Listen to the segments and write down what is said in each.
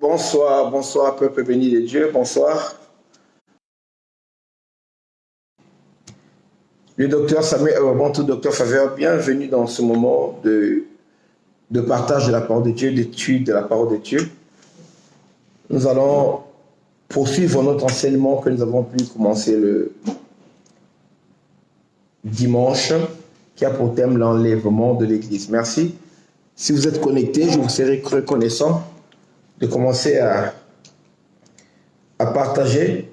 Bonsoir, bonsoir, peuple béni de Dieu, bonsoir. Le docteur Samuel, tout docteur Faveur, bienvenue dans ce moment de partage de la parole de Dieu, d'étude de la parole de Dieu. Nous allons poursuivre notre enseignement que nous avons pu commencer le dimanche, qui a pour thème l'enlèvement de l'Église. Merci. Si vous êtes connectés, je vous serai reconnaissant de commencer à partager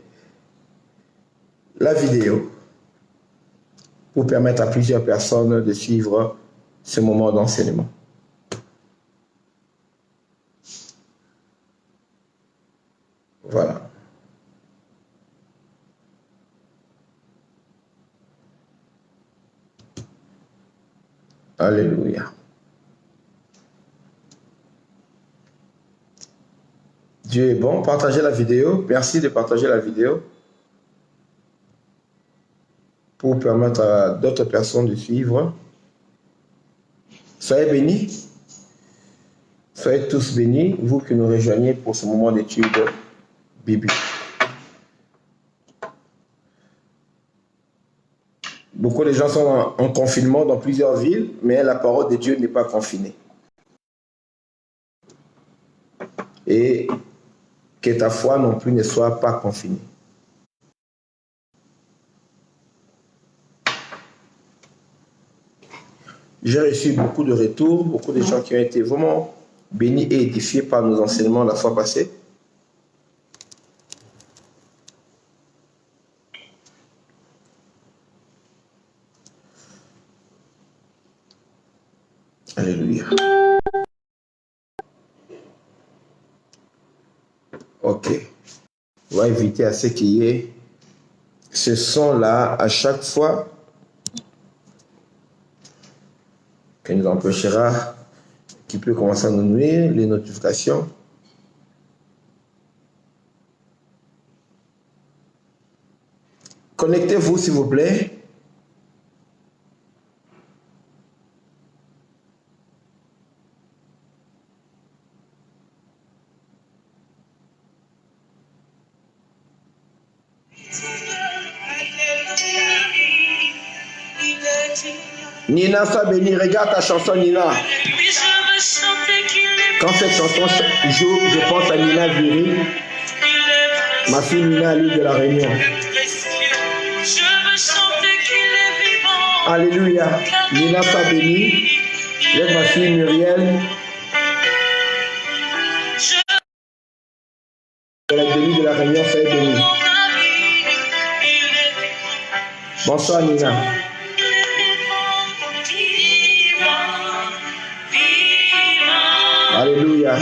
la vidéo pour permettre à plusieurs personnes de suivre ce moment d'enseignement. Voilà. Alléluia. Dieu est bon. Partagez la vidéo. Merci de partager la vidéo pour permettre à d'autres personnes de suivre. Soyez bénis. Soyez tous bénis, vous qui nous rejoignez pour ce moment d'étude biblique. Beaucoup de gens sont en confinement dans plusieurs villes, mais la parole de Dieu n'est pas confinée. Et que ta foi non plus ne soit pas confinée. J'ai reçu beaucoup de retours, beaucoup de gens qui ont été vraiment bénis et édifiés par nos enseignements la fois passée. Alléluia. Ok. On va éviter à ce qu'il y ait ce son-là à chaque fois qui nous empêchera, qui peut commencer à nous nuire, les notifications. Connectez-vous, s'il vous plaît. Nina, sois bénie. Regarde ta chanson, Nina. Quand cette chanson joue, je pense à Nina Viry, ma fille Nina, l'île de la Réunion. Alléluia. Nina, sois bénie. Lève ma fille Muriel. De l'île de la Réunion, soyez bénie. Bonsoir, Nina. Alléluia.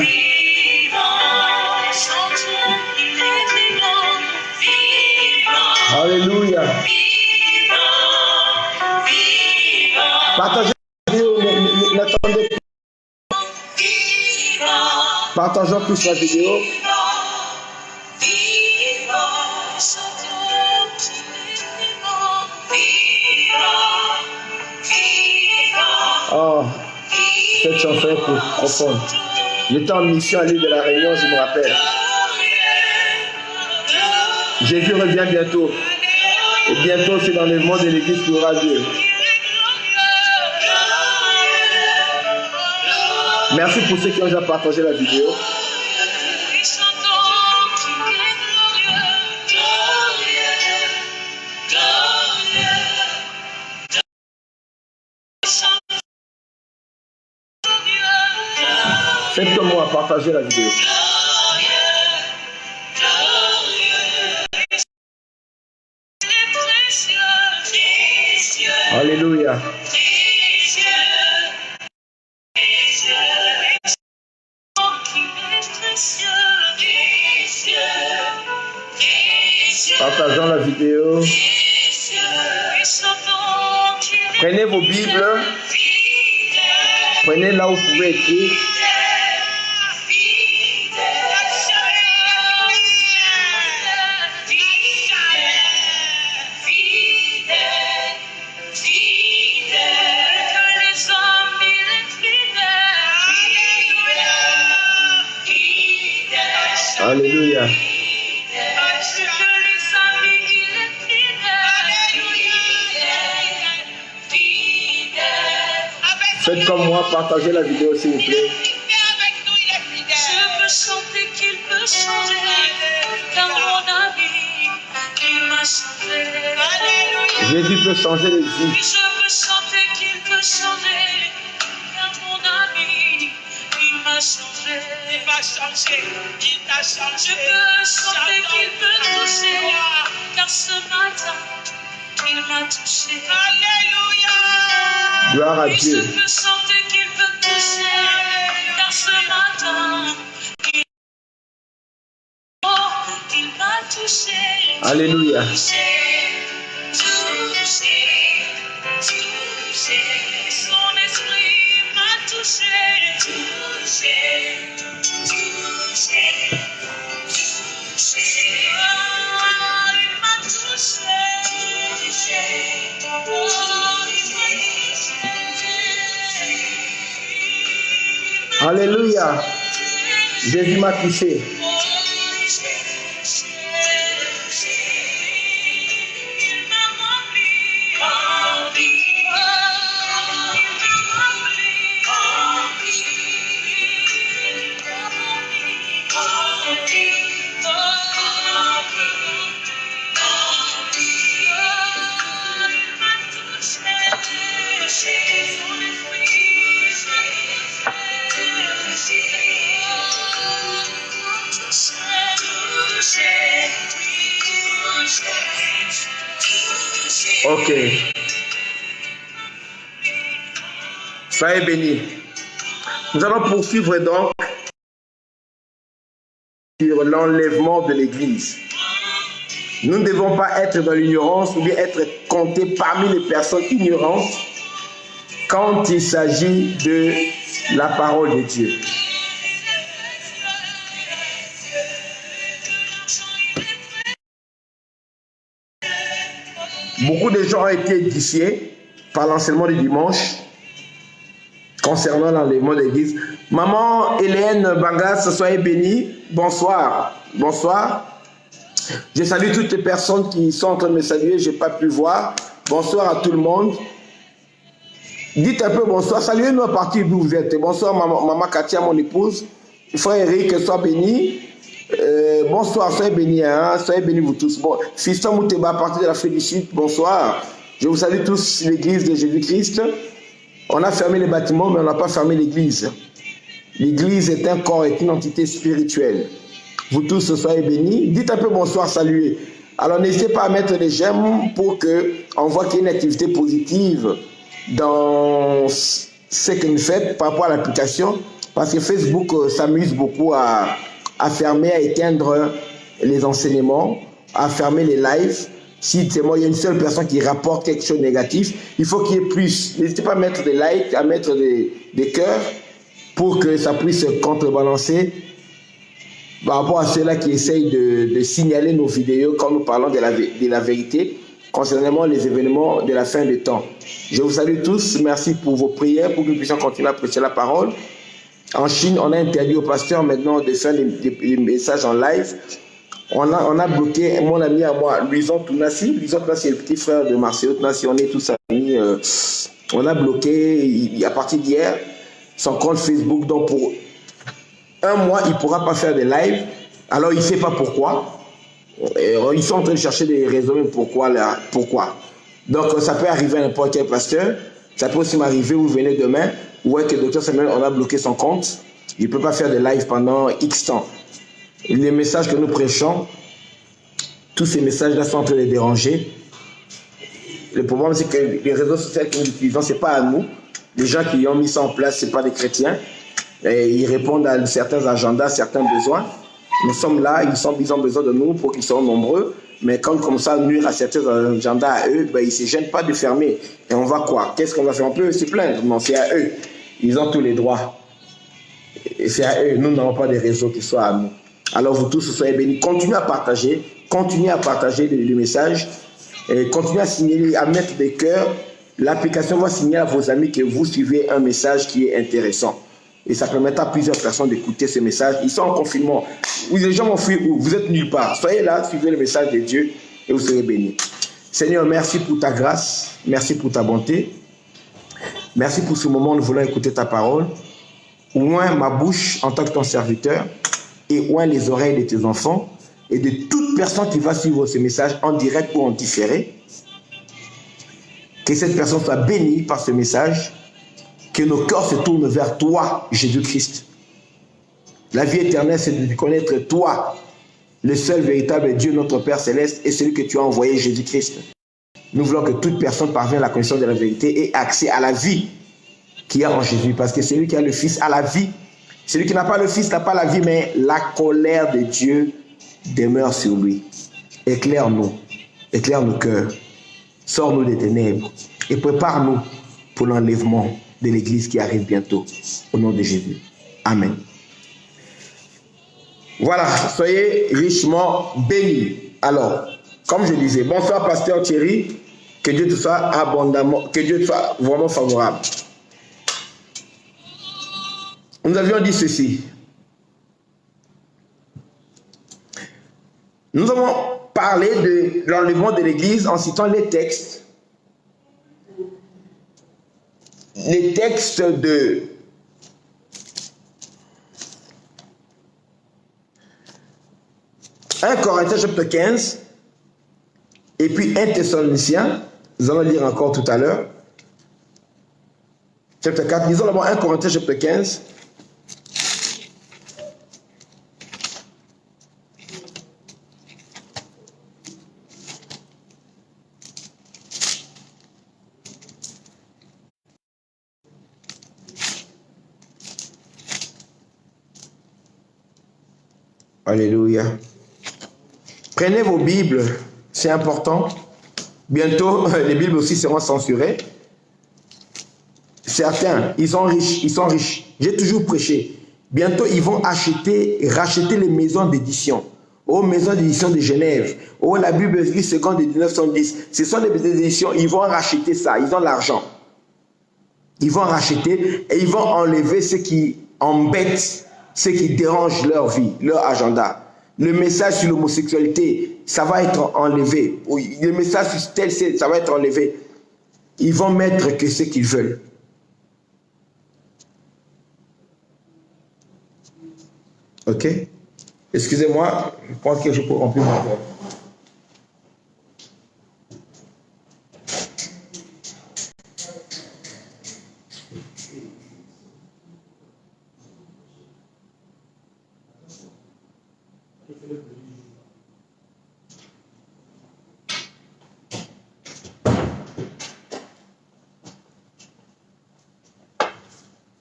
Alléluia. Partagez la vidéo, n'attendez pas. Partageons tous la vidéo. Oh, cette chanson est profonde. J'étais en mission à l'île de la Réunion, je me rappelle. Jésus revient bientôt. Et bientôt, c'est l'enlèvement de l'Église qui aura lieu. Merci pour ceux qui ont déjà partagé la vidéo. Faites comme moi, partagez la vidéo. Alléluia. Partageons la vidéo. Prenez vos Bibles. Prenez là où vous pouvez écrire. Alléluia. Faites comme moi, partagez la vidéo s'il vous plaît. Je peux chanter qu'il peut changer, car mon ami, il m'a changé. Jésus peut changer les vies. Je peux chanter qu'il peut changer, car mon ami, il m'a changé. Il m'a changé, il t'a changé. Je peux chanter qu'il peut toucher, car ce matin, il m'a touché. Alléluia. Gloire à Dieu. Je peux chanter qu'il peut toucher, car ce matin, il m'a touché. Alléluia. Touché, touché. Son esprit m'a touché. Touché, touché, touché. Oh, il m'a touché. Oh, il m'a touché. Alléluia. Jésus m'a touché. Ok. Soyez bénis. Nous allons poursuivre donc sur l'enlèvement de l'Église. Nous ne devons pas être dans l'ignorance ou bien être comptés parmi les personnes ignorantes quand il s'agit de la parole de Dieu. Beaucoup de gens ont été édifiés par l'enseignement du dimanche concernant l'enlèvement de l'Église. Maman Hélène Bangas, soyez bénie. Bonsoir. Bonsoir. Je salue toutes les personnes qui sont en train de me saluer. Je n'ai pas pu voir. Bonsoir à tout le monde. Dites un peu bonsoir. Saluez-nous à partir d'où vous êtes. Bonsoir maman Katia, mon épouse. Frère Eric, sois béni. Bonsoir, soyez bénis, hein? Soyez bénis vous tous. Bon, Fiston Mouteba, à partir de l'Afrique du Sud, bonsoir. Je vous salue tous, l'église de Jésus-Christ. On a fermé les bâtiments, mais on n'a pas fermé l'église. L'église est un corps, est une entité spirituelle. Vous tous, soyez bénis. Dites un peu bonsoir, saluez. Alors, n'hésitez pas à mettre des j'aime pour qu'on voit qu'il y a une activité positive dans ce que nous faites par rapport à l'application. Parce que Facebook s'amuse beaucoup à fermer, à éteindre les enseignements, à fermer les lives. Si il y a une seule personne qui rapporte quelque chose de négatif, il faut qu'il y ait plus. N'hésitez pas à mettre des likes, à mettre des cœurs pour que ça puisse contrebalancer par rapport à ceux-là qui essayent de signaler nos vidéos quand nous parlons de la vérité concernant les événements de la fin des temps. Je vous salue tous. Merci pour vos prières pour que nous puissions continuer à prêcher la parole. En Chine, on a interdit au pasteur maintenant de faire les messages en live. On a bloqué mon ami à moi, Luison Tounassi. Luison Tounassi est le petit frère de Marcelo Tounassi. On est tous amis. On a bloqué, à partir d'hier, son compte Facebook. Donc pour un mois, il ne pourra pas faire de live. Alors il ne sait pas pourquoi. Ils sont en train de chercher des raisons, mais pourquoi. Donc ça peut arriver à n'importe quel pasteur. Ça peut aussi m'arriver, vous venez demain. Ouais, que Dr Samuel, on a bloqué son compte. Il ne peut pas faire de live pendant X temps. Les messages que nous prêchons, tous ces messages-là sont en train de les déranger. Le problème, c'est que les réseaux sociaux que nous utilisons, ce n'est pas à nous. Les gens qui ont mis ça en place, ce n'est pas des chrétiens. Et ils répondent à certains agendas, certains besoins. Nous sommes là, ils ont besoin de nous pour qu'ils soient nombreux. Mais quand comme ça nuire à certains agendas à eux, ben, ils ne se gênent pas de fermer. Et on va quoi? Qu'est-ce qu'on va faire? On peut se plaindre. Non, c'est à eux. Ils ont tous les droits. Et c'est à eux. Nous n'avons pas de réseaux qui soient à nous. Alors vous tous, soyez bénis. Continuez à partager le message. Et continuez à signaler, à mettre des cœurs. L'application va signaler à vos amis que vous suivez un message qui est intéressant. et ça permettra à plusieurs personnes d'écouter ce message. Ils sont en confinement. Les gens vont fuir où? Vous êtes nulle part. Soyez là, suivez le message de Dieu et vous serez bénis. Seigneur, merci pour ta grâce, merci pour ta bonté. Merci pour ce moment où nous voulons écouter ta parole. Oins ma bouche en tant que ton serviteur et oins les oreilles de tes enfants et de toute personne qui va suivre ce message en direct ou en différé. Que cette personne soit bénie par ce message, que nos cœurs se tournent vers toi, Jésus-Christ. La vie éternelle, c'est de connaître toi, le seul véritable Dieu, notre Père Céleste, et celui que tu as envoyé, Jésus-Christ. Nous voulons que toute personne parvienne à la connaissance de la vérité et ait accès à la vie qu'il y a en Jésus. Parce que celui qui a le Fils a la vie. Celui qui n'a pas le Fils n'a pas la vie, mais la colère de Dieu demeure sur lui. Éclaire-nous, éclaire nos cœurs, sors-nous des ténèbres et prépare-nous pour l'enlèvement de l'Église qui arrive bientôt. Au nom de Jésus. Amen. Voilà, soyez richement bénis. Alors, comme je disais, bonsoir Pasteur Thierry, que Dieu te soit abondamment, que Dieu te soit vraiment favorable. Nous avions dit ceci. Nous avons parlé de l'enlèvement de l'Église en citant les textes de 1 Corinthiens chapitre 15 et puis 1 Thessaloniciens, nous allons lire encore tout à l'heure, chapitre 4, lisons d'abord 1 Corinthiens chapitre 15. Alléluia. Prenez vos Bibles, c'est important. Bientôt, les Bibles aussi seront censurées. Certains, ils sont riches. J'ai toujours prêché. Bientôt, ils vont racheter les maisons d'édition. Aux maisons d'édition de Genève. Oh, la Bible Église seconde de 1910. Ce sont des éditions, ils vont racheter ça. Ils ont l'argent. Ils vont racheter et ils vont enlever ce qui embête, ce qui dérange leur vie, leur agenda. Le message sur l'homosexualité, ça va être enlevé. Le message sur tel, ça va être enlevé. Ils vont mettre que ce qu'ils veulent. Ok? Excusez-moi, je pense que je peux remplir ma voix.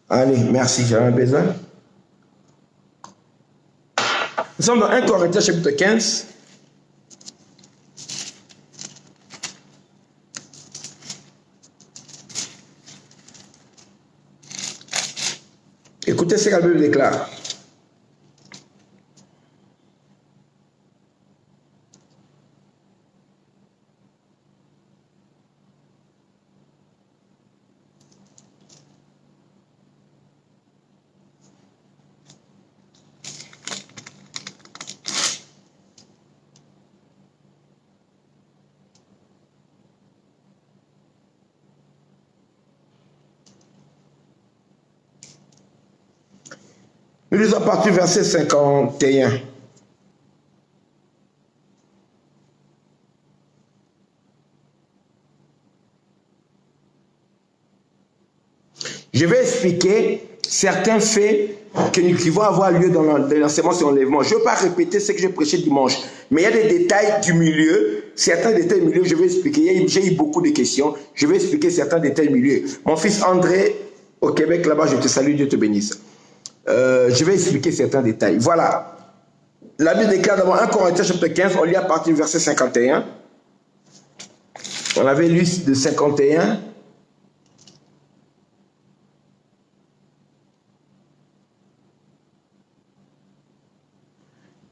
Allez, merci, j'avais besoin. Nous sommes dans 1 Corinthiens chapitre 15. Écoutez ce que la Bible déclare. Nous lisons à partir du verset 51. Je vais expliquer certains faits qui vont avoir lieu dans l'enseignement sur l'enlèvement. Je ne vais pas répéter ce que j'ai prêché dimanche, mais il y a des détails du milieu, certains détails du milieu, je vais expliquer. J'ai eu beaucoup de questions, je vais expliquer certains détails du milieu. Mon fils André, au Québec, là-bas, je te salue, Dieu te bénisse. Je vais expliquer certains détails. Voilà. La Bible déclare d'abord 1 Corinthiens chapitre 15, on lit à partir du verset 51. On avait lu de 51.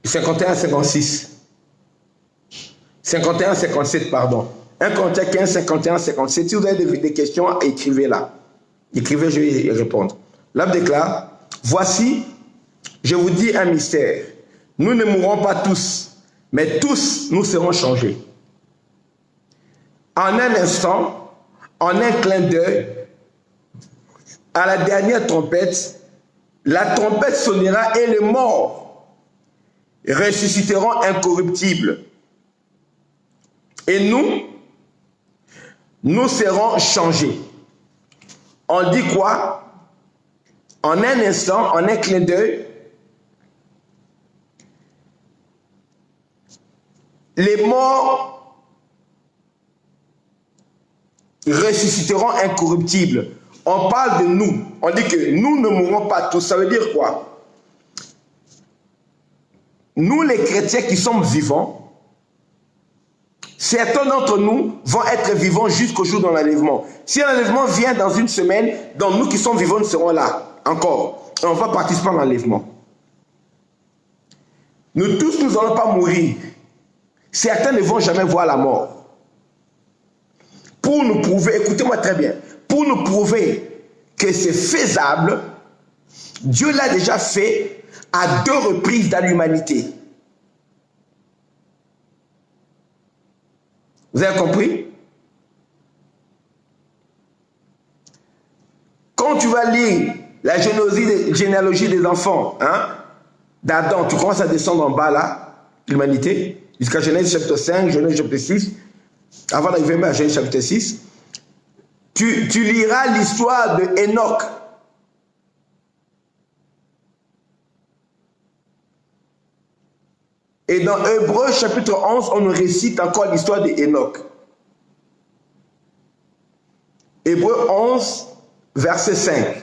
« 51 à 56. 51 à 57, pardon. 1 Corinthiens 15, 51 à 57. Si vous avez des questions, écrivez là. Écrivez, je vais y répondre. La Bible déclare, Voici, je vous dis un mystère. Nous ne mourrons pas tous, mais tous nous serons changés. En un instant, en un clin d'œil, à la dernière trompette, la trompette sonnera et les morts ressusciteront incorruptibles. Et nous serons changés. On dit quoi? En un instant, en un clin d'œil, les morts ressusciteront incorruptibles. On parle de nous. On dit que nous ne mourrons pas tous. Ça veut dire quoi? Nous, les chrétiens qui sommes vivants, certains d'entre nous vont être vivants jusqu'au jour de l'enlèvement. Si l'enlèvement vient dans une semaine, donc nous qui sommes vivants, nous serons là encore. Et on va participer à l'enlèvement. Nous tous, nous n'allons pas mourir. Certains ne vont jamais voir la mort. Pour nous prouver, écoutez-moi très bien, pour nous prouver que c'est faisable, Dieu l'a déjà fait à 2 reprises dans l'humanité. Vous avez compris? Quand tu vas lire la généalogie des enfants, hein, d'Adam, tu commences à descendre en bas là, l'humanité, jusqu'à Genèse chapitre 5, Genèse chapitre 6, avant d'arriver même à Genèse chapitre 6, tu liras l'histoire de Enoch. Et dans Hébreux chapitre 11, on nous récite encore l'histoire de Enoch. Hébreux 11, verset 5.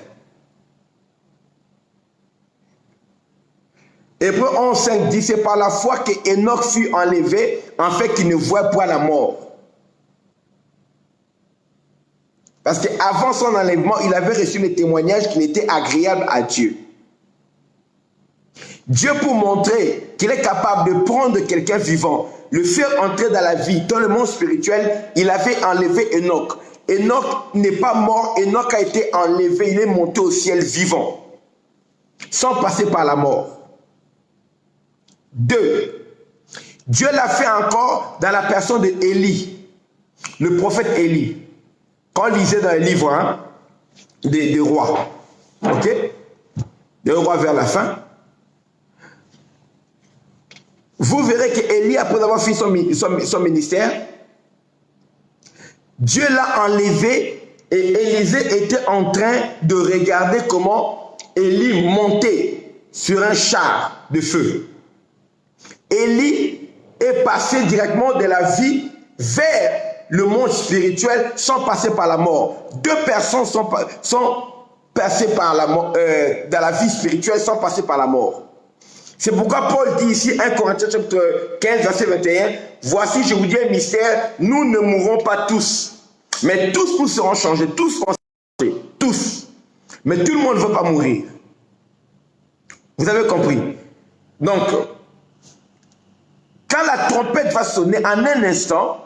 Hébreux 11, 5 dit, c'est par la foi que Enoch fut enlevé, en fait qu'il ne voit point la mort. Parce qu'avant son enlèvement, il avait reçu le témoignage qu'il était agréable à Dieu. Dieu, pour montrer qu'il est capable de prendre quelqu'un vivant, le faire entrer dans la vie, dans le monde spirituel, il avait enlevé Enoch. Enoch n'est pas mort, Enoch a été enlevé, il est monté au ciel vivant, sans passer par la mort. 2. Dieu l'a fait encore dans la personne d'Élie, le prophète Élie. Quand on lisait dans le livre hein, des rois, ok, des rois vers la fin, vous verrez qu'Élie, après avoir fini son ministère, Dieu l'a enlevé et Élisée était en train de regarder comment Élie montait sur un char de feu. Élie est passé directement de la vie vers le monde spirituel sans passer par la mort. 2 personnes sont passées par la mort, dans la vie spirituelle sans passer par la mort. C'est pourquoi Paul dit ici, 1 Corinthiens chapitre 15, verset 21, « Voici, je vous dis un mystère, nous ne mourrons pas tous, mais tous nous serons changés, tous seront changés, tous. Mais tout le monde ne veut pas mourir. » Vous avez compris? Donc, quand la trompette va sonner, en un instant,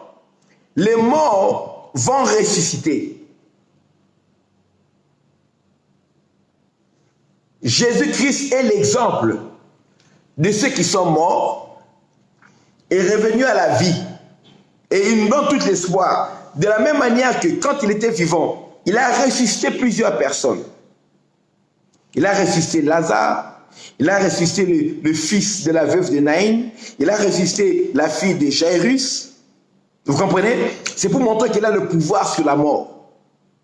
les morts vont ressusciter. Jésus-Christ est l'exemple de ceux qui sont morts et revenus à la vie. Et il nous donne tout l'espoir. De la même manière que quand il était vivant, il a ressuscité plusieurs personnes. Il a ressuscité Lazare, il a ressuscité le fils de la veuve de Naïn, il a ressuscité la fille de Jairus. Vous comprenez? C'est pour montrer qu'il a le pouvoir sur la mort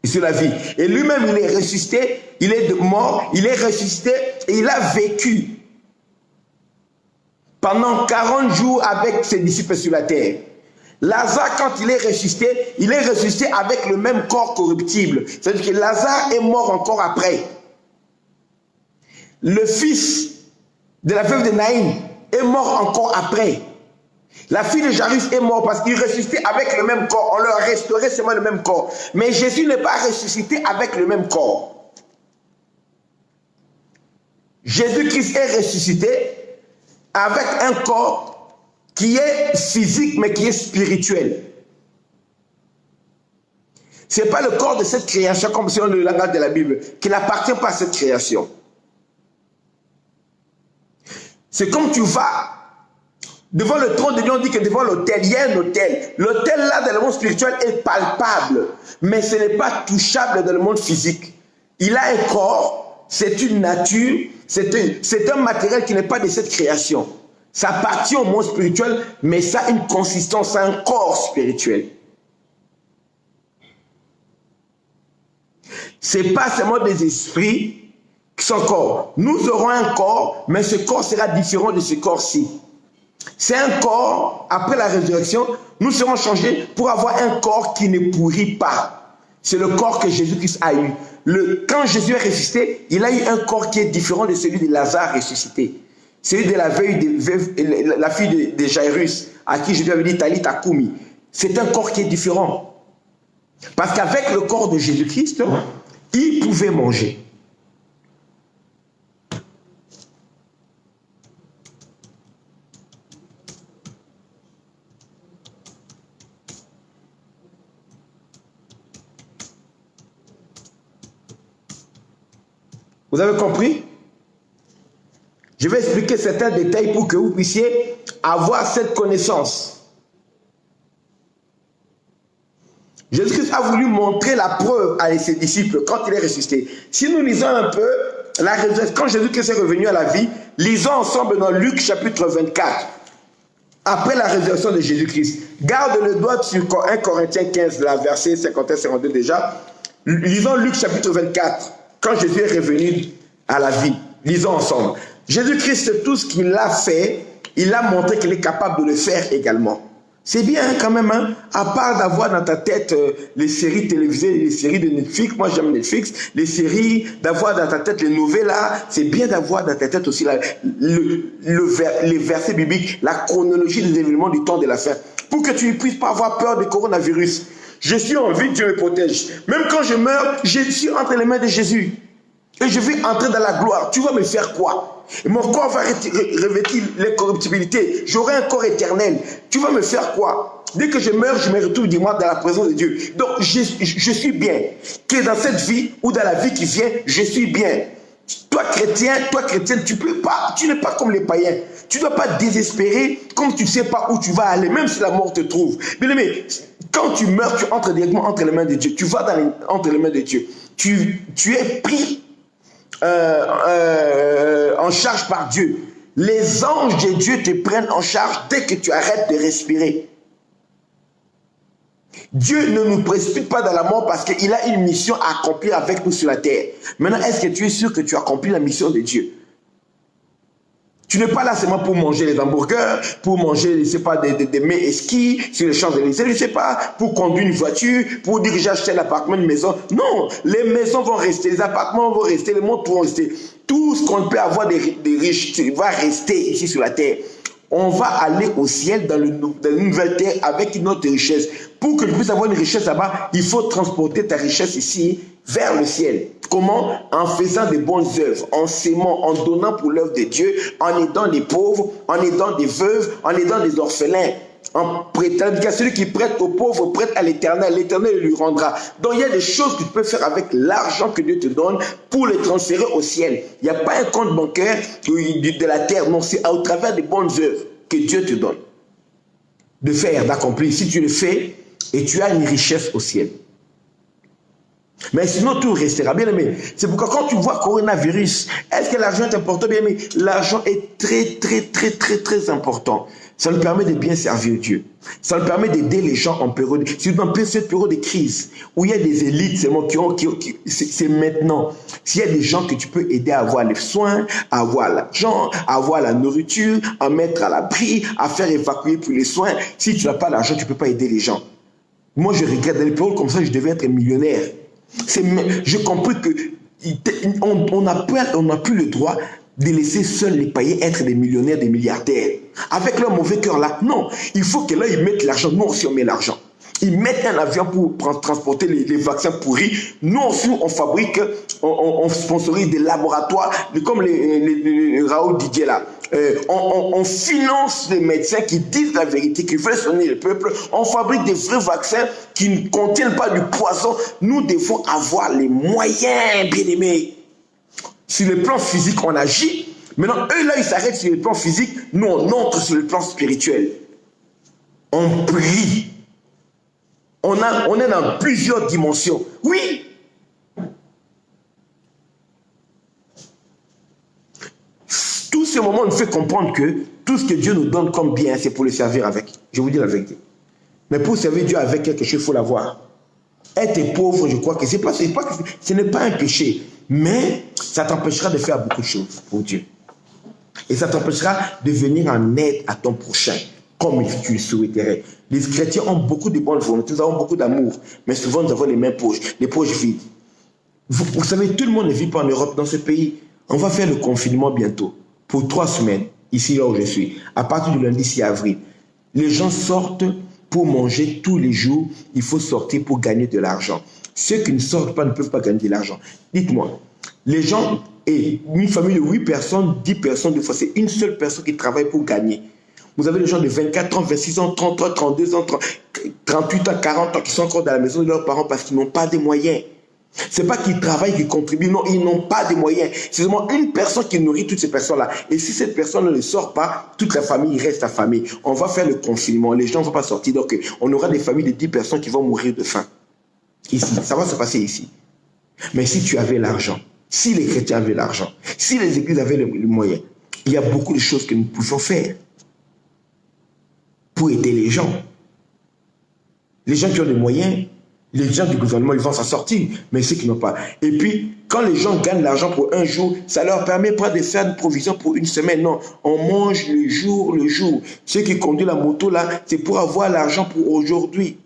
et sur la vie. Et lui-même, il est ressuscité, il est mort, il est ressuscité et il a vécu pendant 40 jours avec ses disciples sur la terre. Lazare, quand il est ressuscité avec le même corps corruptible. C'est-à-dire que Lazare est mort encore après. Le fils de la veuve de Naïn est mort encore après. La fille de Jairus est morte parce qu'il ressuscitait avec le même corps. On leur a restauré seulement le même corps. Mais Jésus n'est pas ressuscité avec le même corps. Jésus-Christ est ressuscité avec un corps qui est physique mais qui est spirituel. Ce n'est pas le corps de cette création comme si on le langage de la Bible, qui n'appartient pas à cette création. C'est comme tu vas devant le trône de Dieu, on dit que devant l'autel, il y a un autel. L'autel là, dans le monde spirituel, est palpable, mais ce n'est pas touchable dans le monde physique. Il a un corps, c'est une nature, c'est un matériel qui n'est pas de cette création. Ça appartient au monde spirituel, mais ça a une consistance, ça a un corps spirituel. Ce n'est pas seulement des esprits qui sont corps. Nous aurons un corps, mais ce corps sera différent de ce corps-ci. C'est un corps, après la résurrection, nous serons changés pour avoir un corps qui ne pourrit pas. C'est le corps que Jésus-Christ a eu. Quand Jésus est ressuscité, il a eu un corps qui est différent de celui de Lazare ressuscité. Celui de la veuve, la fille de Jairus, à qui Jésus avait dit Talitha Koumi. C'est un corps qui est différent. Parce qu'avec le corps de Jésus-Christ, il pouvait manger. Vous avez compris? Je vais expliquer certains détails pour que vous puissiez avoir cette connaissance. Jésus-Christ a voulu montrer la preuve à ses disciples quand il est ressuscité. Si nous lisons un peu la résurrection, quand Jésus-Christ est revenu à la vie, lisons ensemble dans Luc chapitre 24. Après la résurrection de Jésus-Christ. Garde le doigt sur 1 Corinthiens 15, la verset 51-52 déjà. Lisons Luc chapitre 24. Quand Jésus est revenu à la vie, lisons ensemble. Jésus-Christ, tout ce qu'il a fait, il a montré qu'il est capable de le faire également. C'est bien quand même, hein? À part d'avoir dans ta tête les séries télévisées, les séries de Netflix, moi j'aime Netflix, les séries, d'avoir dans ta tête les novellas, c'est bien d'avoir dans ta tête aussi les versets bibliques, la chronologie des événements du temps de la fin, pour que tu ne puisses pas avoir peur du coronavirus. Je suis en vie, Dieu me protège. Même quand je meurs, je suis entre les mains de Jésus. Et je vais entrer dans la gloire. Tu vas me faire quoi? Et mon corps va revêtir l'incorruptibilité. J'aurai un corps éternel. Tu vas me faire quoi? Dès que je meurs, je me retrouve, dis-moi, dans la présence de Dieu. Donc, je suis bien. Que dans cette vie ou dans la vie qui vient, je suis bien. Toi, chrétienne, tu n'es pas comme les païens. Tu ne dois pas désespérer comme tu ne sais pas où tu vas aller, même si la mort te trouve. Bien aimé, quand tu meurs, tu entres directement entre les mains de Dieu. Tu vas entre les mains de Dieu. Tu es pris en charge par Dieu. Les anges de Dieu te prennent en charge dès que tu arrêtes de respirer. Dieu ne nous précipite pas dans la mort parce qu'il a une mission à accomplir avec nous sur la terre. Maintenant, est-ce que tu es sûr que tu accomplis la mission de Dieu? Tu n'es pas là seulement pour manger les hamburgers, pour manger, je sais pas, des mets et skis sur les Champs-Élysées, je sais pas, pour conduire une voiture, pour dire que j'ai acheté l'appartement, une maison. Non, les maisons vont rester, les appartements vont rester, les montres vont rester. Tout ce qu'on peut avoir des riches va rester ici sur la terre. On va aller au ciel dans une nouvelle terre avec une autre richesse. Pour que tu puisses avoir une richesse là-bas, il faut transporter ta richesse ici vers le ciel. Comment? En faisant de bonnes œuvres, en s'aimant, en donnant pour l'œuvre de Dieu, en aidant les pauvres, en aidant des veuves, en aidant des orphelins, en prêtant. Celui qui prête aux pauvres prête à l'Éternel, l'Éternel lui rendra. Donc il y a des choses que tu peux faire avec l'argent que Dieu te donne pour les transférer au ciel. Il n'y a pas un compte bancaire de la terre, non, c'est au travers des bonnes œuvres que Dieu te donne de faire, d'accomplir. Si tu le fais, et tu as une richesse au ciel. Mais sinon, tout restera bien aimé. C'est pourquoi quand tu vois coronavirus, est-ce que l'argent est important? Bien aimé, l'argent est très important. Ça nous permet de bien servir Dieu. Ça nous permet d'aider les gens en période, surtout dans cette période de crise, où il y a des élites, c'est maintenant. S'il y a des gens que tu peux aider à avoir les soins, à avoir l'argent, à avoir la nourriture, à mettre à l'abri, à faire évacuer pour les soins, si tu n'as pas l'argent, tu ne peux pas aider les gens. Moi, je regrette dans les périodes comme ça, je devais être millionnaire. J'ai compris qu'on n'a plus le droit de laisser seuls les païens être des millionnaires, des milliardaires. Avec leur mauvais cœur là, non. Il faut que là, ils mettent l'argent. Nous aussi, on met l'argent. Ils mettent un avion pour transporter les vaccins pourris. Nous aussi, on fabrique, on sponsorise des laboratoires, comme les Raoul Didier là. On finance les médecins qui disent la vérité, qui veulent soigner le peuple. On fabrique des vrais vaccins qui ne contiennent pas du poison. Nous devons avoir les moyens, bien aimés. Sur le plan physique, on agit, Maintenant, eux là, ils s'arrêtent sur le plan physique, nous on entre sur le plan spirituel. On prie. On est dans plusieurs dimensions. Oui. Tout ce moment nous fait comprendre que tout ce que Dieu nous donne comme bien, c'est pour le servir avec. Je vous dis la vérité. Mais pour servir Dieu avec quelque chose, il faut l'avoir. Être pauvre, je crois que ce n'est pas un péché. Mais ça t'empêchera de faire beaucoup de choses pour Dieu. Et ça t'empêchera de venir en aide à ton prochain, comme tu le souhaiterais. Les chrétiens ont beaucoup de bonne volonté, nous avons beaucoup d'amour, mais souvent nous avons les mêmes poches, les poches vides. Vous savez, tout le monde ne vit pas en Europe, dans ce pays. On va faire le confinement bientôt, pour 3 semaines, ici là où je suis, à partir du lundi 6 avril. Les gens sortent pour manger tous les jours, il faut sortir pour gagner de l'argent. Ceux qui ne sortent pas ne peuvent pas gagner de l'argent. Dites-moi, les gens, et une famille de 8 personnes, 10 personnes, des fois, c'est une seule personne qui travaille pour gagner. Vous avez des gens de 24 ans, 26 ans, 33, 32 ans, 38 ans, 40 ans qui sont encore dans la maison de leurs parents parce qu'ils n'ont pas de moyens. Ce n'est pas qu'ils travaillent, qu'ils contribuent, non, ils n'ont pas de moyens. C'est seulement une personne qui nourrit toutes ces personnes-là. Et si cette personne ne sort pas, toute la famille reste affamée. On va faire le confinement, les gens ne vont pas sortir. Donc, on aura des familles de 10 personnes qui vont mourir de faim. Ici, ça va se passer ici. Mais si tu avais l'argent, si les chrétiens avaient l'argent, si les églises avaient les moyens, il y a beaucoup de choses que nous pouvons faire pour aider les gens. Les gens qui ont les moyens, les gens du gouvernement, ils vont s'en sortir, mais ceux qui n'ont pas. Et puis, quand les gens gagnent l'argent pour un jour, ça ne leur permet pas de faire une provision pour une semaine. Non, on mange le jour, le jour. Ceux qui conduisent la moto, là, c'est pour avoir l'argent pour aujourd'hui.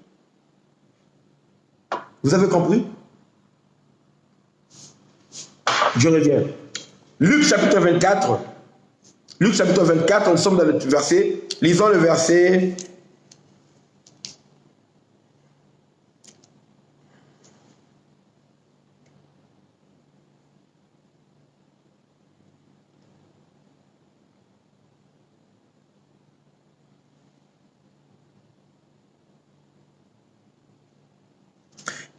Vous avez compris? Je reviens. Luc chapitre 24. Luc chapitre 24, nous sommes dans le verset. Lisons le verset.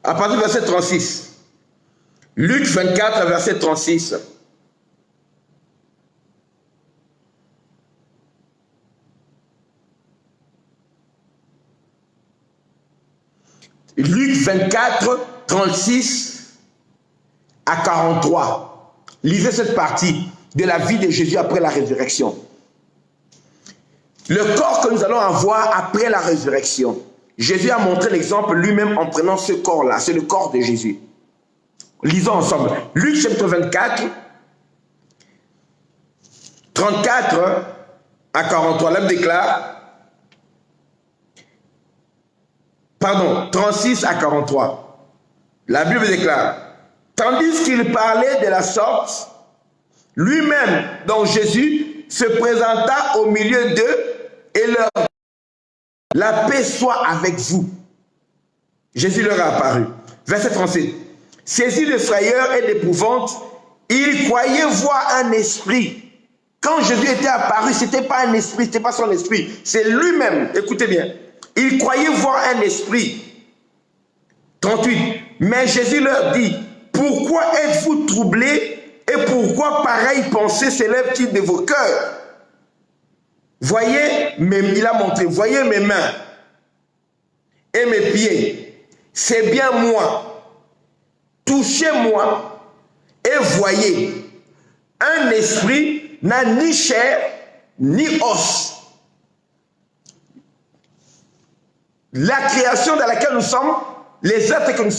À partir du verset 36. Luc 24, verset 36. Luc 24, 36 à 43. Lisez cette partie de la vie de Jésus après la résurrection. Le corps que nous allons avoir après la résurrection. Jésus a montré l'exemple lui-même en prenant ce corps-là. C'est le corps de Jésus. Lisons ensemble. Luc chapitre 24, 34 à 43. Là, déclare. Pardon, 36 à 43. La Bible déclare. Tandis qu'il parlait de la sorte, lui-même, donc Jésus, se présenta au milieu d'eux et leur dit, la paix soit avec vous. Jésus leur a apparu. Verset 37. Saisi de frayeur et d'épouvante, il croyait voir un esprit. Quand Jésus était apparu, ce n'était pas un esprit, ce n'était pas son esprit. C'est lui-même, écoutez bien. Il croyait voir un esprit. 38. Mais Jésus leur dit, pourquoi êtes-vous troublés et pourquoi pareille pensée s'élève-t-il de vos cœurs? Voyez, il a montré, voyez mes mains et mes pieds. C'est bien moi. Touchez-moi et voyez. Un esprit n'a ni chair ni os. La création dans laquelle nous sommes, les êtres que nous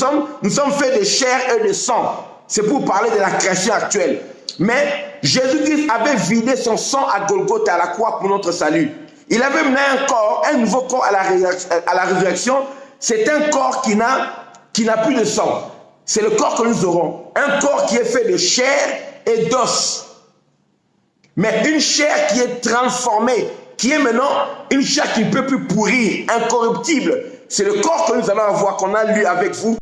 sommes faits de chair et de sang. C'est pour parler de la création actuelle. Mais Jésus-Christ avait vidé son sang à Golgotha, à la croix pour notre salut. Il avait mené un corps, un nouveau corps à la résurrection. C'est un corps qui n'a plus de sang. C'est le corps que nous aurons. Un corps qui est fait de chair et d'os. Mais une chair qui est transformée, qui est maintenant une chair qui ne peut plus pourrir, incorruptible. C'est le corps que nous allons avoir, qu'on a lu avec vous.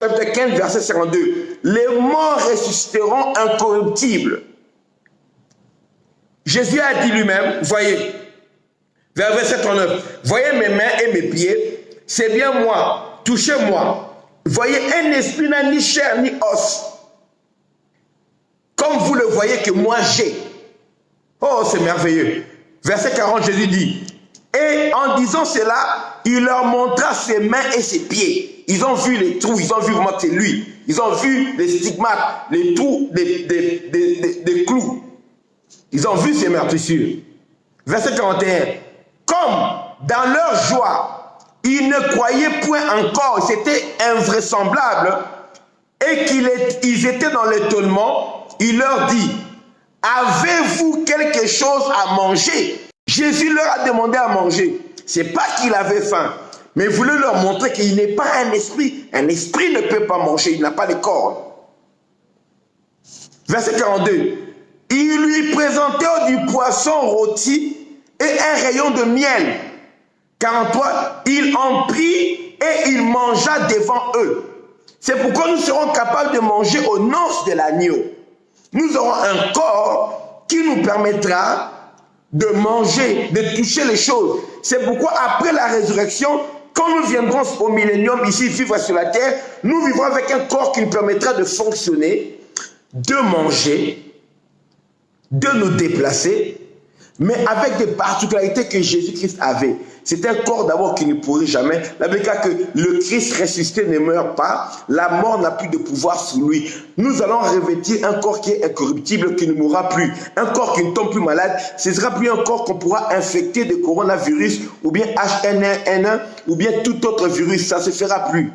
Chapitre 15, verset 52. Les morts ressusciteront incorruptibles. Jésus a dit lui-même, voyez, vers verset 39, voyez mes mains et mes pieds, c'est bien moi, touchez-moi. Voyez, un esprit n'a ni chair ni os. comme vous le voyez que moi j'ai. Oh, c'est merveilleux. Verset 40, Jésus dit, et en disant cela, il leur montra ses mains et ses pieds. Ils ont vu les trous, ils ont vu vraiment que c'est lui. Ils ont vu les stigmates, les trous des clous. Ils ont vu ces meurtrissures. Verset 41. Comme dans leur joie, ils ne croyaient point encore, c'était invraisemblable, et qu'ils étaient dans l'étonnement, il leur dit, avez-vous quelque chose à manger? Jésus leur a demandé à manger. Ce n'est pas qu'il avait faim, mais il voulait leur montrer qu'il n'est pas un esprit. Un esprit ne peut pas manger, il n'a pas de corps. Verset 42. Il lui présentait du poisson rôti et un rayon de miel. 43. Il en prit et il mangea devant eux. C'est pourquoi nous serons capables de manger aux noces de l'agneau. Nous aurons un corps qui nous permettra de manger, de toucher les choses. C'est pourquoi après la résurrection, quand nous viendrons au millénium ici vivre sur la terre, nous vivrons avec un corps qui nous permettra de fonctionner, de manger, de nous déplacer, mais avec des particularités que Jésus-Christ avait. C'est un corps d'abord qui ne pourrit jamais. La Bible dit que le Christ ressuscité ne meurt pas. La mort n'a plus de pouvoir sur lui. Nous allons revêtir un corps qui est incorruptible, qui ne mourra plus. Un corps qui ne tombe plus malade. Ce ne sera plus un corps qu'on pourra infecter de coronavirus, ou bien H1N1, ou bien tout autre virus. Ça ne se fera plus.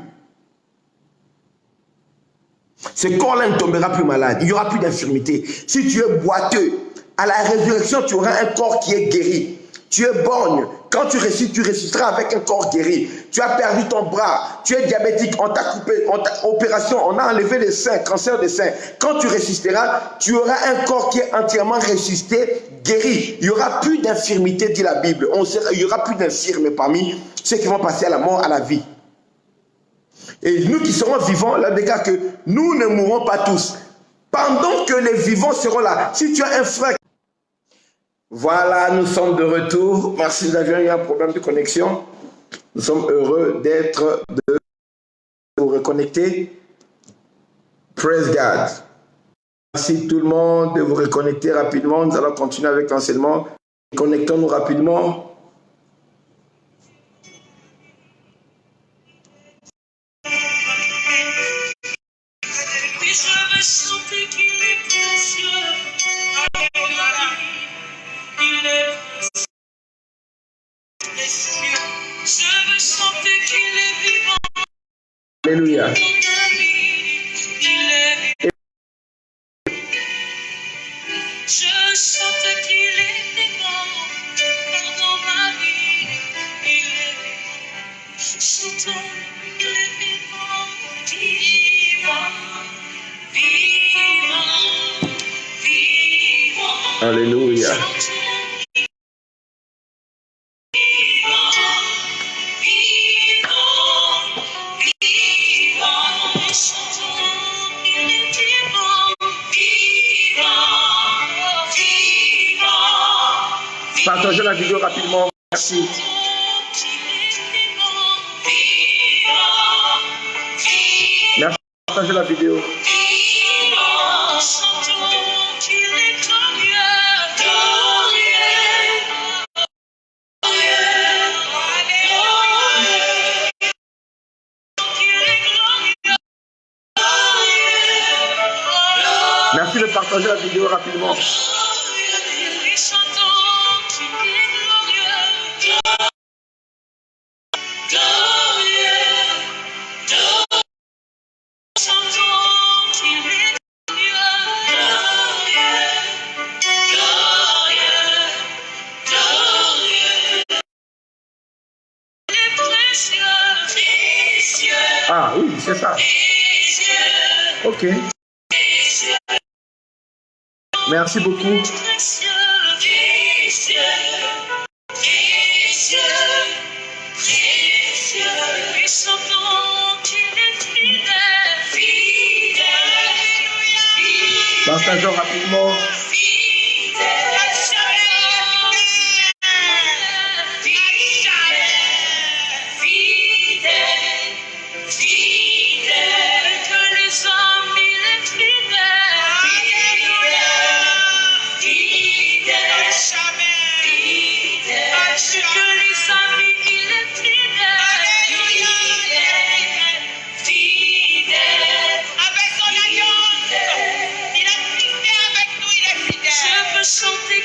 Ce corps-là ne tombera plus malade. Il n'y aura plus d'infirmité. Si tu es boiteux, à la résurrection, tu auras un corps qui est guéri. Tu es borgne. Quand tu ressusciteras avec un corps guéri. Tu as perdu ton bras. Tu es diabétique. On t'a coupé. Opération. On a enlevé les seins. Cancer des seins. Quand tu ressusciteras, tu auras un corps qui est entièrement ressuscité, guéri. Il n'y aura plus d'infirmité, dit la Bible. Il n'y aura plus d'infirmes parmi ceux qui vont passer à la mort, à la vie. Et nous qui serons vivants, la Bible dit que nous ne mourrons pas tous. Pendant que les vivants seront là. Si tu as un frère... Voilà, nous sommes de retour. Merci, nous avions eu un problème de connexion. Nous sommes heureux d'être, de vous reconnecter. Praise God. Merci tout le monde de vous reconnecter rapidement. Nous allons continuer avec l'enseignement. Connectons-nous rapidement. Alléluia. Je chante qu'il est vivant, car dans ma vie, il est vivant. Chantons qu'il est vivant, vivant, vivant, vivant. Alléluia. Partagez la vidéo rapidement. Merci. Merci. Partagez la vidéo. Merci de partager la vidéo rapidement. Ah oui, c'est ça. Ok. Merci beaucoup. Partageons rapidement.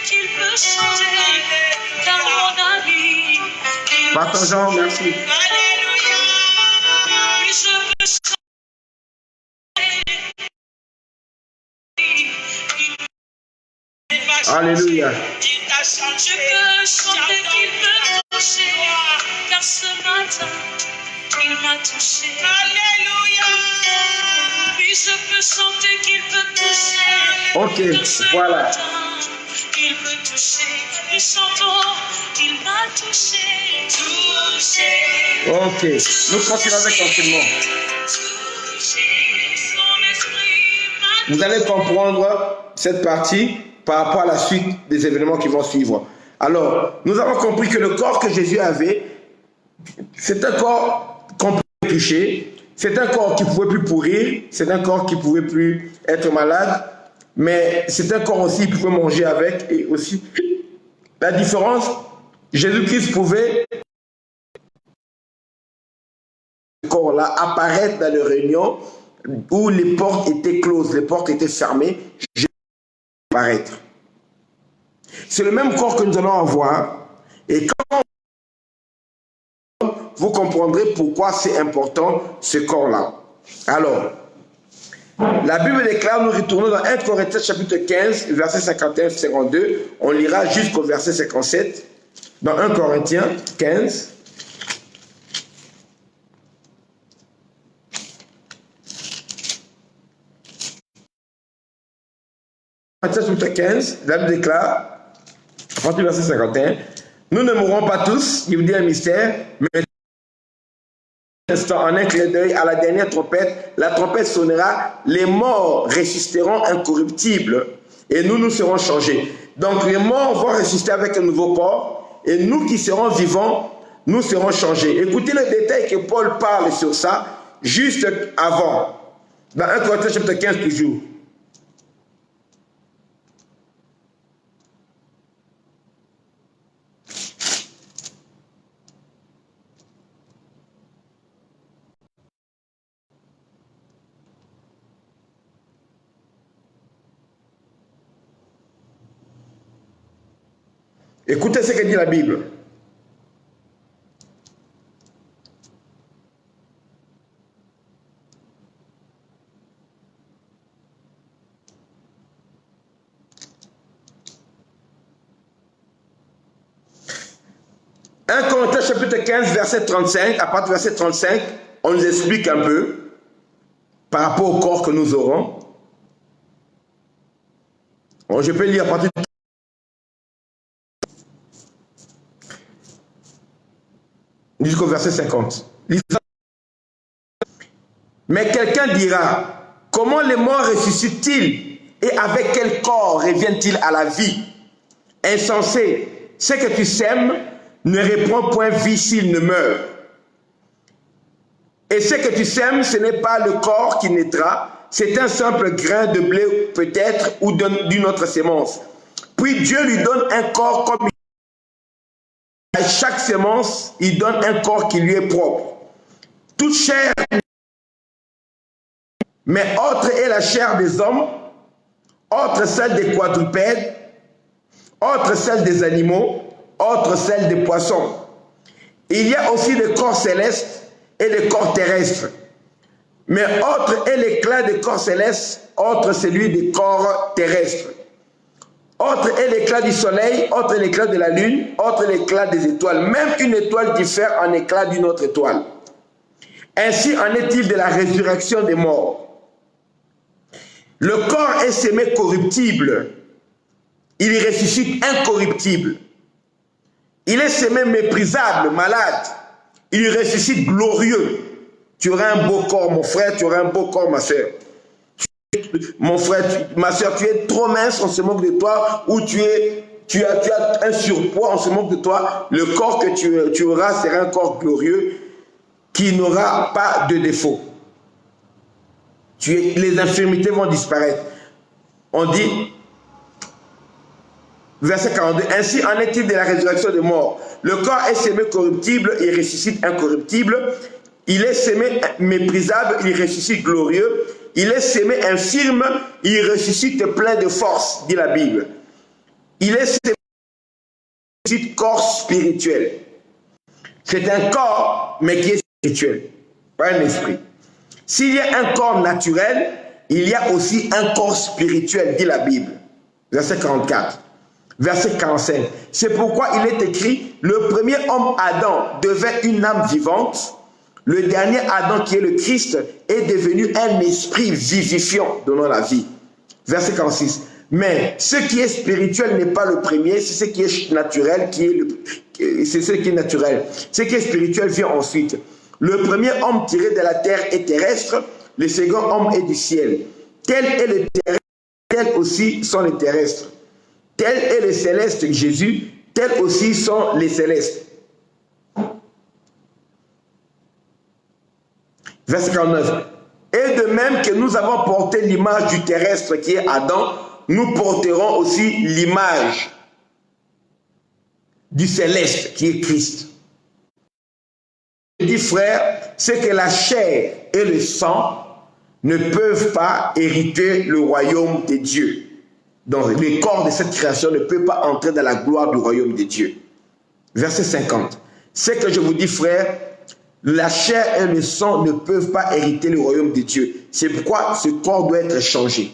qu'il peut changer, car mon ami, Pasteur Jean, merci. Alléluia. Oui, je peux changer. Alléluia. Je peux chanter qu'il peut toucher, car ce matin, il m'a touché. Alléluia. Oui, je peux chanter qu'il peut toucher. Ok, car ce voilà. matin, il peut toucher. Et chantons, il m'a touché. Touché. Ok, nous continuons avec l'enseignement. Touché. Son esprit m'a Vous allez comprendre cette partie par rapport à la suite des événements qui vont suivre. Alors, nous avons compris que le corps que Jésus avait, c'est un corps qu'on pouvait toucher, c'est un corps qui ne pouvait plus pourrir, c'est un corps qui ne pouvait plus être malade, mais c'est un corps aussi qui pouvait manger avec. Et aussi, la différence, Jésus-Christ pouvait, ce corps-là, apparaître dans les réunions où les portes étaient closes, les portes étaient fermées. Apparaître. C'est le même corps que nous allons avoir, et quand vous comprendrez pourquoi c'est important ce corps-là. Alors, la Bible déclare, nous retournons dans 1 Corinthiens chapitre 15, verset 51-52, on lira jusqu'au verset 57, dans 1 Corinthiens 15. Chapitre 15, la Bible déclare, à partir du verset 51, nous ne mourrons pas tous, il vous dit un mystère, mais en un clin d'œil, à la dernière trompette, la trompette sonnera, les morts résisteront incorruptibles et nous serons changés. Donc les morts vont résister avec un nouveau corps et nous qui serons vivants, nous serons changés. Écoutez le détail que Paul parle sur ça juste avant, dans 1 Corinthiens chapitre 15 toujours. Écoutez ce que dit la Bible. Un Corinthiens chapitre 15, verset 35, à partir du verset 35, on nous explique un peu par rapport au corps que nous aurons. Bon, je peux lire à partir de jusqu'au verset 50. Mais quelqu'un dira, comment les morts ressuscitent-ils et avec quel corps reviennent-ils à la vie? Insensé, ce que tu sèmes ne reprend point vie s'il ne meurt. Et ce que tu sèmes, ce n'est pas le corps qui naîtra, c'est un simple grain de blé peut-être ou d'une autre sémence. Puis Dieu lui donne un corps comme à chaque sémence, il donne un corps qui lui est propre. Toute chair, mais autre est la chair des hommes, autre celle des quadrupèdes, autre celle des animaux, autre celle des poissons. Il y a aussi des corps célestes et des corps terrestres. Mais autre est l'éclat des corps célestes, autre celui des corps terrestres. Autre est l'éclat du soleil, autre est l'éclat de la lune, autre est l'éclat des étoiles. Même une étoile diffère en éclat d'une autre étoile. Ainsi en est-il de la résurrection des morts. Le corps est sémé corruptible, il ressuscite incorruptible. Il est sémé méprisable, malade, il ressuscite glorieux. Tu auras un beau corps, mon frère, tu auras un beau corps, ma soeur. Mon frère, ma soeur, tu es trop mince, on se moque de toi, ou tu as un surpoids, on se moque de toi. Le corps que tu auras sera un corps glorieux qui n'aura pas de défaut. Les infirmités vont disparaître. On dit, verset 42, ainsi en est-il de la résurrection des morts. Le corps est sémé corruptible, il ressuscite incorruptible. Il est sémé méprisable, il ressuscite glorieux. Il est sémé infirme, il ressuscite plein de force, dit la Bible. il est un corps spirituel. C'est un corps, mais qui est spirituel, pas un esprit. S'il y a un corps naturel, il y a aussi un corps spirituel, dit la Bible. Verset 44. Verset 45. C'est pourquoi il est écrit, le premier homme Adam devait une âme vivante. Le dernier Adam, qui est le Christ, est devenu un esprit vivifiant, donnant la vie. Verset 46. Mais ce qui est spirituel n'est pas le premier, c'est ce qui est naturel, c'est ce qui est naturel. Ce qui est spirituel vient ensuite. Le premier homme tiré de la terre est terrestre, le second homme est du ciel. Tel est le terrestre, tels aussi sont les terrestres. Tel est le céleste Jésus, tels aussi sont les célestes. Verset 49. Et de même que nous avons porté l'image du terrestre qui est Adam, nous porterons aussi l'image du céleste qui est Christ. Je dis frère, c'est que la chair et le sang ne peuvent pas hériter le royaume de Dieu. Donc le corps de cette création ne peut pas entrer dans la gloire du royaume de Dieu. Verset 50. C'est que je vous dis frère, la chair et le sang ne peuvent pas hériter le royaume de Dieu. C'est pourquoi ce corps doit être changé.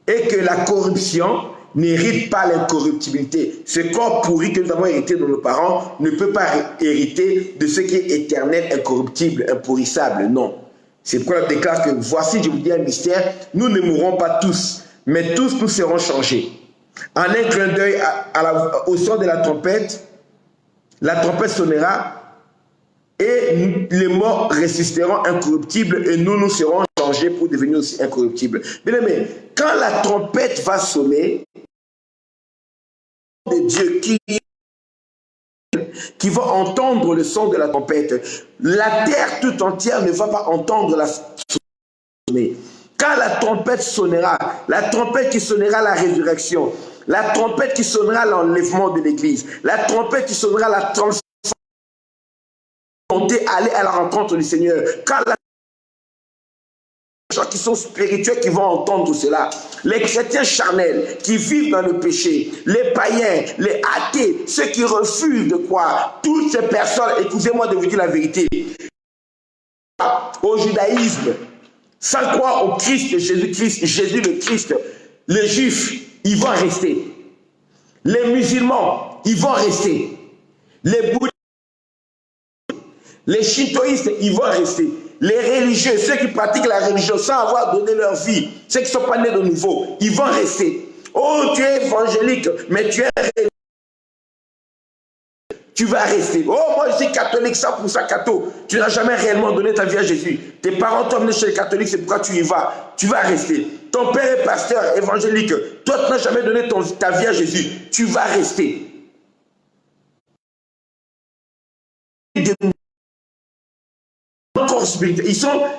Et que la corruption n'hérite pas l'incorruptibilité. Ce corps pourri que nous avons hérité de nos parents ne peut pas hériter de ce qui est éternel, incorruptible, impourissable. Non. C'est pourquoi on déclare que voici, je vous dis un mystère, nous ne mourrons pas tous, mais tous nous serons changés. En un clin d'œil au son de la trompette sonnera et les morts ressusciteront incorruptibles et nous serons changés pour devenir aussi incorruptibles. Bien aimé, quand la trompette va sonner, de Dieu qui va entendre le son de la trompette, la terre tout entière ne va pas entendre la sonner. Quand la trompette sonnera, la trompette qui sonnera la résurrection, la trompette qui sonnera l'enlèvement de l'église, la trompette qui sonnera la transformation, aller à la rencontre du Seigneur. Quand les gens qui sont spirituels qui vont entendre cela, les chrétiens charnels qui vivent dans le péché, les païens, les athées, ceux qui refusent de croire, toutes ces personnes, écoutez-moi de vous dire la vérité, au judaïsme, sans croire au Christ, Jésus-Christ, Jésus le Christ, les juifs, ils vont rester. Les musulmans, ils vont rester. Les bouddhistes, les shintoïstes, ils vont rester. Les religieux, ceux qui pratiquent la religion sans avoir donné leur vie, ceux qui ne sont pas nés de nouveau, ils vont rester. Oh, tu es évangélique, mais tu es religieux. Tu vas rester. Oh, moi je suis catholique, 100% catho. Tu n'as jamais réellement donné ta vie à Jésus. Tes parents t'ont amené chez les catholiques, c'est pourquoi tu y vas. Tu vas rester. Ton père est pasteur évangélique. Toi, tu n'as jamais donné ta vie à Jésus. Tu vas rester.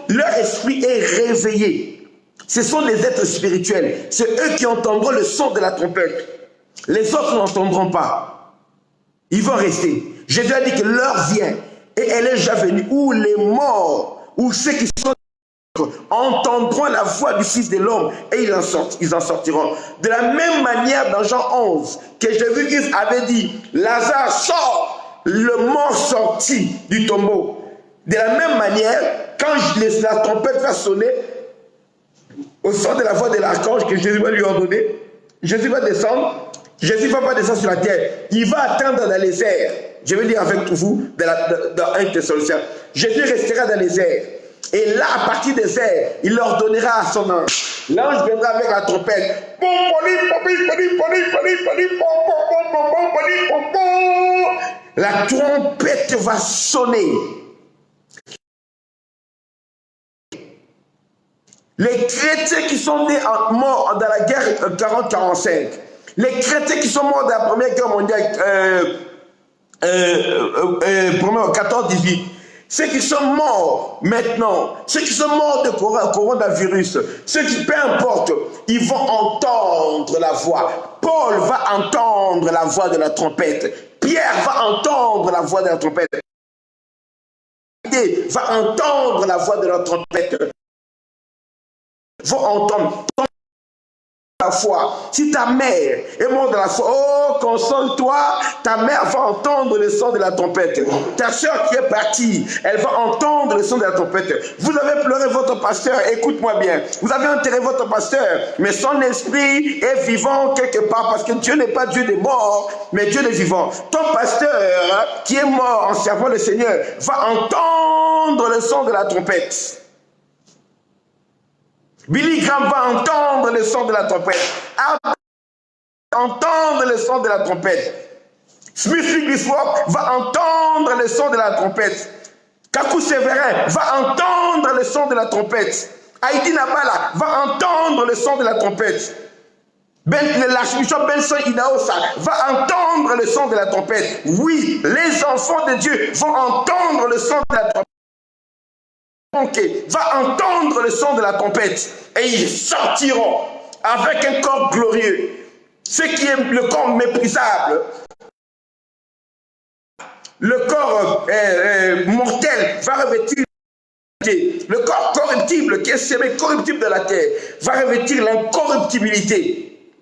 Leur esprit est réveillé. Ce sont des êtres spirituels. C'est eux qui entendront le son de la trompette. Les autres n'entendront pas. Ils vont rester. Jésus a dit que l'heure vient et elle est déjà venue où les morts, où ceux qui sont entendront la voix du Fils de l'homme et ils en sortiront. De la même manière, dans Jean 11, que Jésus-Christ avait dit, Lazare sort, le mort sortit du tombeau. De la même manière, quand la trompette va sonner, au son de la voix de l'archange que Jésus va lui ordonner, Jésus va descendre. Jésus ne va pas descendre sur la terre. Il va atteindre dans les airs. Je vais lire avec vous dans 1 Thessaloniciens. Jésus restera dans les airs. Et là, à partir des airs, il leur donnera à son ange. L'ange viendra avec la trompette. La trompette va sonner. Les chrétiens qui sont nés morts dans la guerre 40-45, les chrétiens qui sont morts dans la première guerre mondiale, 14-18, ceux qui sont morts maintenant, ceux qui sont morts de coronavirus, ceux qui, peu importe, ils vont entendre la voix. Paul va entendre la voix de la trompette. Pierre va entendre la voix de la trompette. Va entendre la voix de la trompette. Vont entendre. la foi, si ta mère est morte dans la foi, oh, console-toi, ta mère va entendre le son de la trompette. Ta soeur qui est partie, elle va entendre le son de la trompette. Vous avez pleuré votre pasteur, écoute-moi bien. Vous avez enterré votre pasteur, mais son esprit est vivant quelque part, parce que Dieu n'est pas Dieu des morts, mais Dieu des vivants. Ton pasteur qui est mort en servant le Seigneur va entendre le son de la trompette. Billy Graham va entendre le son de la trompette. Entendre le son de la trompette. Smith Wigglesworth va entendre le son de la trompette. Kakou Séverin va entendre le son de la trompette. Heidi Nabala va entendre le son de la trompette. L'archbishop Benson Idaosa va entendre le son de la trompette. Oui, les enfants de Dieu vont entendre le son de la trompette. Va entendre le son de la trompette et ils sortiront avec un corps glorieux. Ce qui est le corps méprisable, le corps mortel va revêtir le corps corruptible qui est semé corruptible de la terre va revêtir l'incorruptibilité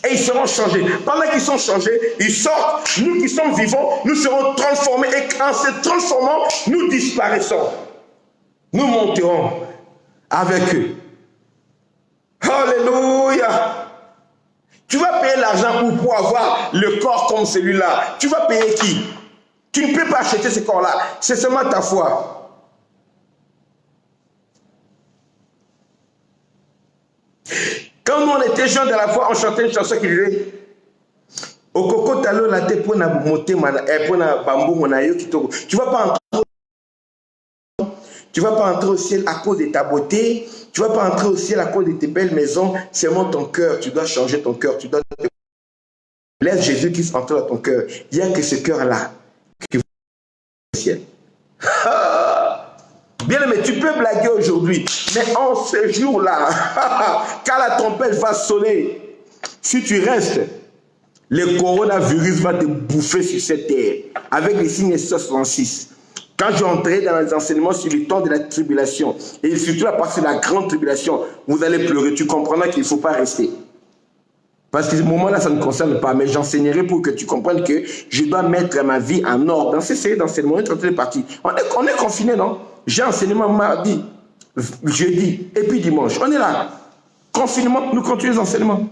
et ils seront changés. Pendant qu'ils sont changés, ils sortent. Nous qui sommes vivants, nous serons transformés et en se transformant, nous disparaissons. Nous monterons avec eux. Alléluia. Tu vas payer l'argent pour avoir le corps comme celui-là. Tu vas payer qui? Tu ne peux pas acheter ce corps-là. C'est seulement ta foi. Quand nous on était jeunes de la foi, on chantait une chanson qui disait Okoko talo la te pona moté mana pona bambou monayo kitoko. Tu vas pas entrer au ciel à cause de ta beauté. Tu vas pas entrer au ciel à cause de tes belles maisons. C'est vraiment ton cœur. Tu dois changer ton cœur. Tu dois laisse Jésus-Christ entrer dans ton cœur. Il n'y a que ce cœur-là qui va au ciel. Bien aimé, tu peux blaguer aujourd'hui, mais en ce jour-là, quand la trompette va sonner, si tu restes, le coronavirus va te bouffer sur cette terre avec les signes 66. Quand je rentrerai dans les enseignements sur le temps de la tribulation, et surtout la partie de la grande tribulation, vous allez pleurer. Tu comprendras qu'il ne faut pas rester. Parce que ce moment-là, ça ne me concerne pas. Mais j'enseignerai pour que tu comprennes que je dois mettre ma vie en ordre. Dans ces séries d'enseignement, on est en train de partir. On est confiné, non? J'ai enseignement mardi, jeudi, et puis dimanche. On est là. Confinement, nous continuons les enseignements.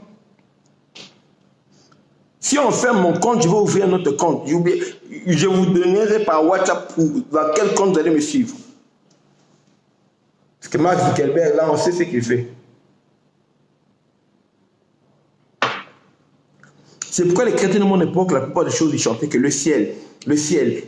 Si on ferme mon compte, je vais ouvrir notre compte. Je vous donnerai par WhatsApp dans quel compte vous allez me suivre. Parce que Mark Zuckerberg, là, on sait ce qu'il fait. C'est pourquoi les chrétiens de mon époque, la plupart des choses, ils chantaient que le ciel,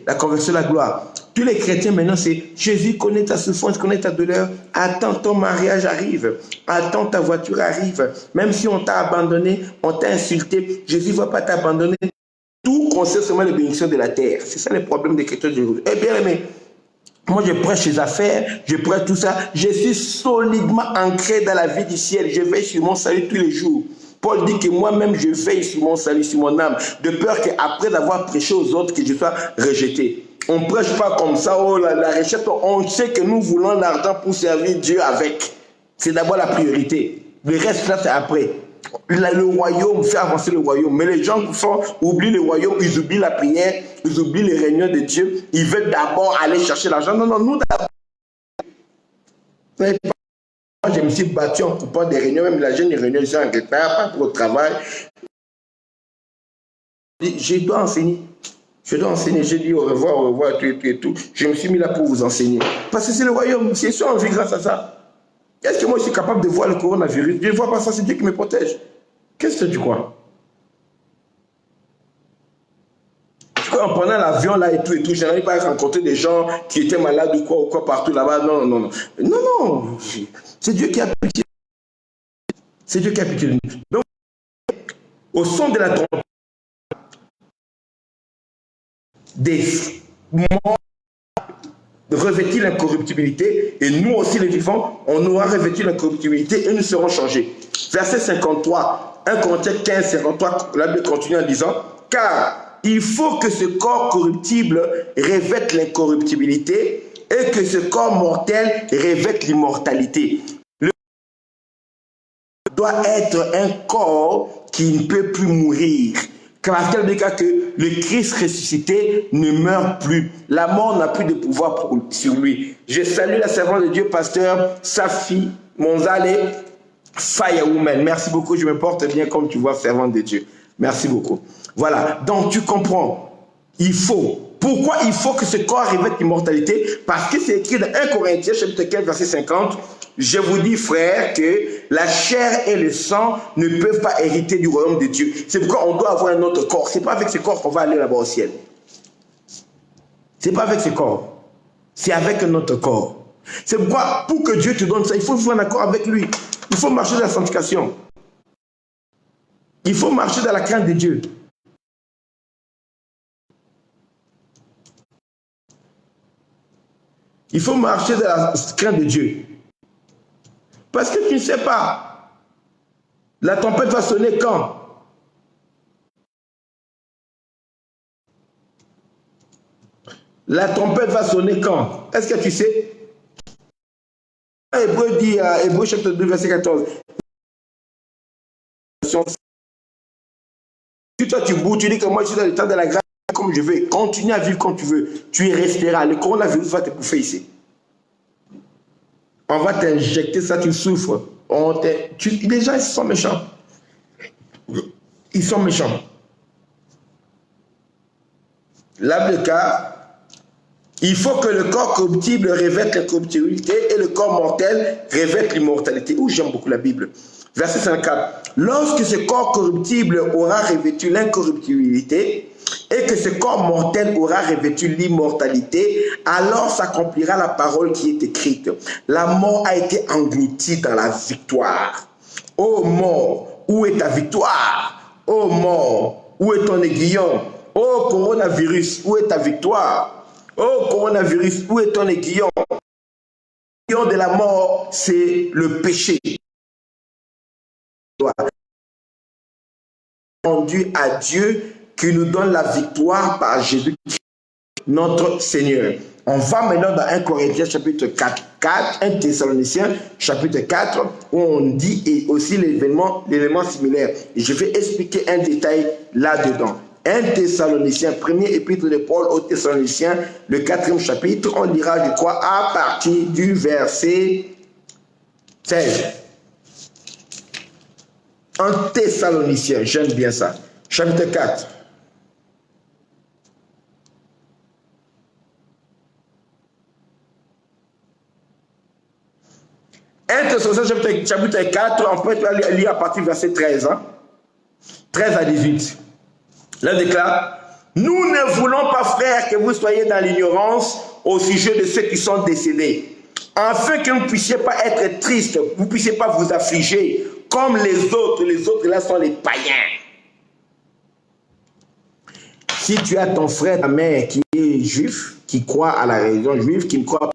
la conversion, la gloire. Tous les chrétiens maintenant, c'est Jésus connaît ta souffrance, connaît ta douleur. Attends, ton mariage arrive. Attends, ta voiture arrive. Même si on t'a abandonné, on t'a insulté, Jésus ne va pas t'abandonner. Tout concerne seulement les bénédictions de la terre. C'est ça le problème des chrétiens d'aujourd'hui. Eh bien aimé, moi je prêche les affaires, je prêche tout ça. Je suis solidement ancré dans la vie du ciel. Je veille sur mon salut tous les jours. Paul dit que moi-même je veille sur mon salut, sur mon âme, de peur qu'après avoir prêché aux autres, que je sois rejeté. On ne prêche pas comme ça, oh la recette, on sait que nous voulons l'argent pour servir Dieu avec. C'est d'abord la priorité. Le reste là c'est après. Le royaume fait avancer le royaume. Mais les gens oublient le royaume, ils oublient la prière, ils oublient les réunions de Dieu. Ils veulent d'abord aller chercher l'argent. Non, non, nous d'abord. Moi, je me suis battu en coupant des réunions, même la jeune réunion, j'ai en retard, pas pour le travail. Je dois enseigner. Je dois enseigner. J'ai dit au revoir, tout. Je me suis mis là pour vous enseigner. Parce que c'est le royaume. C'est sûr, on vit grâce à ça. Est-ce que moi, je suis capable de voir le coronavirus? Je ne vois pas ça, c'est Dieu qui me protège. Qu'est-ce que tu crois? En prenant l'avion là et tout, je n'avais pas rencontré des gens qui étaient malades ou quoi partout là-bas. Non, non, non. Non, non. C'est Dieu qui a pitié. C'est Dieu qui a pitié de nous. Donc, au son de la trompette, des morts revêtir l'incorruptibilité, et nous aussi les vivants, on aura revêtu l'incorruptibilité et nous serons changés. Verset 53, 1 Corinthiens 15, 53, la Bible continue en disant, car il faut que ce corps corruptible revête l'incorruptibilité et que ce corps mortel revête l'immortalité. doit être un corps qui ne peut plus mourir. Parce qu'elle dit que le Christ ressuscité ne meurt plus. La mort n'a plus de pouvoir sur lui. Je salue la servante de Dieu, pasteur Safi Monzale Firewoman. Merci beaucoup, je me porte bien comme tu vois, servante de Dieu. Merci beaucoup. Voilà, donc tu comprends. Il faut. Pourquoi il faut que ce corps revête l'immortalité? Parce que c'est écrit dans 1 Corinthiens, chapitre 15, verset 50. Je vous dis, frères, que la chair et le sang ne peuvent pas hériter du royaume de Dieu. C'est pourquoi on doit avoir un autre corps. Ce n'est pas avec ce corps qu'on va aller là-bas au ciel. Ce n'est pas avec ce corps. C'est avec un autre corps. C'est pourquoi, pour que Dieu te donne ça, il faut vivre en accord avec lui. Il faut marcher dans la sanctification. Il faut marcher dans la crainte de Dieu. Il faut marcher dans la crainte de Dieu. Parce que tu ne sais pas. La tempête va sonner quand? La tempête va sonner quand? Est-ce que tu sais? Hébreu dit, Hébreu chapitre 2, verset 14. Si toi tu bouges, tu dis que moi je suis dans l'état de la grâce comme je veux. Continue à vivre comme tu veux. Tu y resteras. Le coronavirus va te bouffer ici. On va t'injecter ça, tu souffres. Les gens, ils sont méchants. Ils sont méchants. Là, le cas, il faut que le corps corruptible revête l'incorruptibilité et le corps mortel revête l'immortalité. Oh, j'aime beaucoup la Bible. Verset 54. Lorsque ce corps corruptible aura revêtu l'incorruptibilité et que ce corps mortel aura revêtu l'immortalité, alors s'accomplira la parole qui est écrite. La mort a été engloutie dans la victoire. Ô mort, où est ta victoire? Ô mort, où est ton aiguillon? Ô coronavirus, où est ta victoire? Ô coronavirus, où est ton aiguillon? L'aiguillon de la mort, c'est le péché. Rendu à Dieu qui nous donne la victoire par Jésus notre Seigneur. On va maintenant dans 1 Corinthiens chapitre 4, 1 Thessaloniciens chapitre 4, où on dit et aussi l'élément similaire. Et je vais expliquer un détail là-dedans. 1 Thessaloniciens, premier épître de Paul aux Thessaloniciens, le 4e chapitre, on lira, je crois, à partir du verset 16. 1 Thessaloniciens, j'aime bien ça. Chapitre 4. Chapitre 4, on peut lire à partir du verset 13. 13 à 18. Là, déclare, nous ne voulons pas, frères, que vous soyez dans l'ignorance au sujet de ceux qui sont décédés, afin que vous ne puissiez pas être tristes, vous ne puissiez pas vous affliger, comme les autres là sont les païens. Si tu as ton frère, ta mère qui est juif, qui croit à la religion juive, qui ne croit pas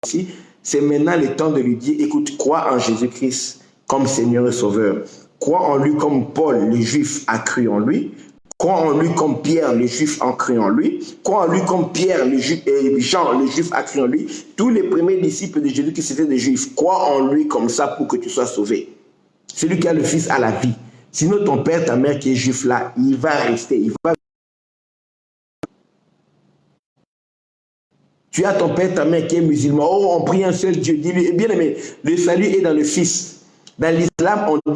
ici, c'est maintenant le temps de lui dire, écoute, crois en Jésus-Christ comme Seigneur et Sauveur. Crois en lui comme Paul, le juif, a cru en lui. Crois en lui comme Pierre, le juif, a cru en lui. Crois en lui comme Pierre, le juif, et Jean, le juif, a cru en lui. Tous les premiers disciples de Jésus qui étaient des juifs, crois en lui comme ça pour que tu sois sauvé. Celui qui a le Fils a la vie. Sinon, ton père, ta mère qui est juif là, il va rester, il va... Tu as ton père, ta mère qui est musulman. Oh, on prie un seul Dieu. Dis-lui, bien aimé, le salut est dans le Fils. Dans l'islam, on dit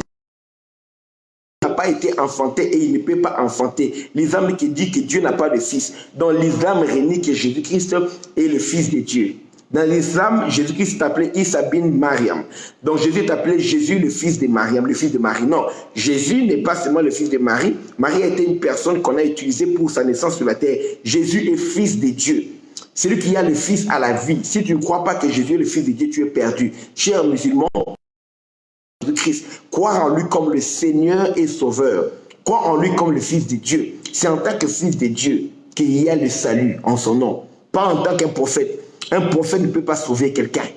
qu'il n'a pas été enfanté et il ne peut pas enfanter. L'islam qui dit que Dieu n'a pas de fils. Dans l'islam, renie que Jésus-Christ est le Fils de Dieu. Dans l'islam, Jésus-Christ est appelé Isa bin Mariam. Donc Jésus est appelé Jésus, le fils de Mariam, le fils de Marie. Non, Jésus n'est pas seulement le fils de Marie. Marie a été une personne qu'on a utilisée pour sa naissance sur la terre. Jésus est fils de Dieu. Celui qui a le Fils a la vie. Si tu ne crois pas que Jésus est le Fils de Dieu, tu es perdu. Cher musulman, Jésus-Christ, croire en lui comme le Seigneur et Sauveur. Croire en lui comme le Fils de Dieu. C'est en tant que Fils de Dieu qu'il y a le salut en son nom. Pas en tant qu'un prophète. Un prophète ne peut pas sauver quelqu'un.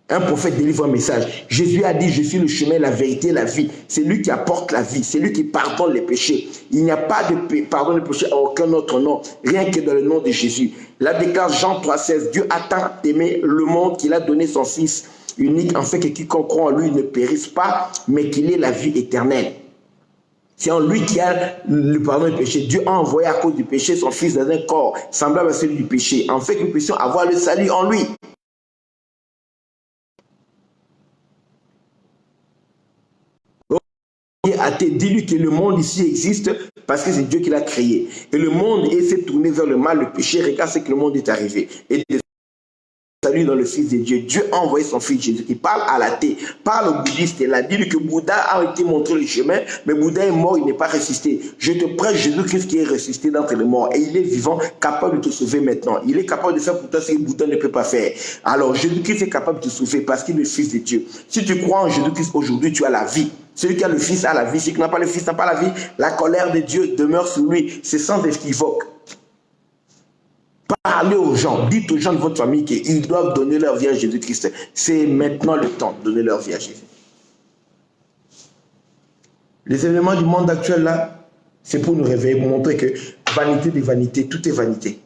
Un prophète délivre un message. Jésus a dit, je suis le chemin, la vérité, la vie. C'est lui qui apporte la vie. C'est lui qui pardonne les péchés. Il n'y a pas de pardon des péchés à aucun autre nom, rien que dans le nom de Jésus. Là déclare Jean 3,16. Dieu a tant aimé le monde qu'il a donné son Fils unique, en fait que quiconque croit en lui ne périsse pas, mais qu'il ait la vie éternelle. C'est en lui qu'il y a le pardon du péché. Dieu a envoyé à cause du péché son Fils dans un corps semblable à celui du péché, en fait que nous puissions avoir le salut en lui. Athée, dis-lui que le monde ici existe parce que c'est Dieu qui l'a créé. Et le monde s'est tourné vers le mal, le péché. Regarde ce que le monde est arrivé. Et salut dans le Fils de Dieu. Dieu a envoyé son Fils Jésus. Il parle à l'athée, parle au bouddhiste. Il a dit que Bouddha a été montré le chemin, mais Bouddha est mort, il n'est pas ressuscité. Je te prêche Jésus-Christ qui est ressuscité d'entre les morts. Et il est vivant, capable de te sauver maintenant. Il est capable de faire pour toi ce que Bouddha ne peut pas faire. Alors Jésus-Christ est capable de te sauver parce qu'il est le Fils de Dieu. Si tu crois en Jésus-Christ aujourd'hui, tu as la vie. Celui qui a le Fils a la vie. Celui qui n'a pas le Fils n'a pas la vie. La colère de Dieu demeure sur lui. C'est sans équivoque. Parlez aux gens, dites aux gens de votre famille qu'ils doivent donner leur vie à Jésus-Christ. C'est maintenant le temps de donner leur vie à Jésus. Les événements du monde actuel là, c'est pour nous réveiller, pour montrer que vanité des vanités, tout est vanité.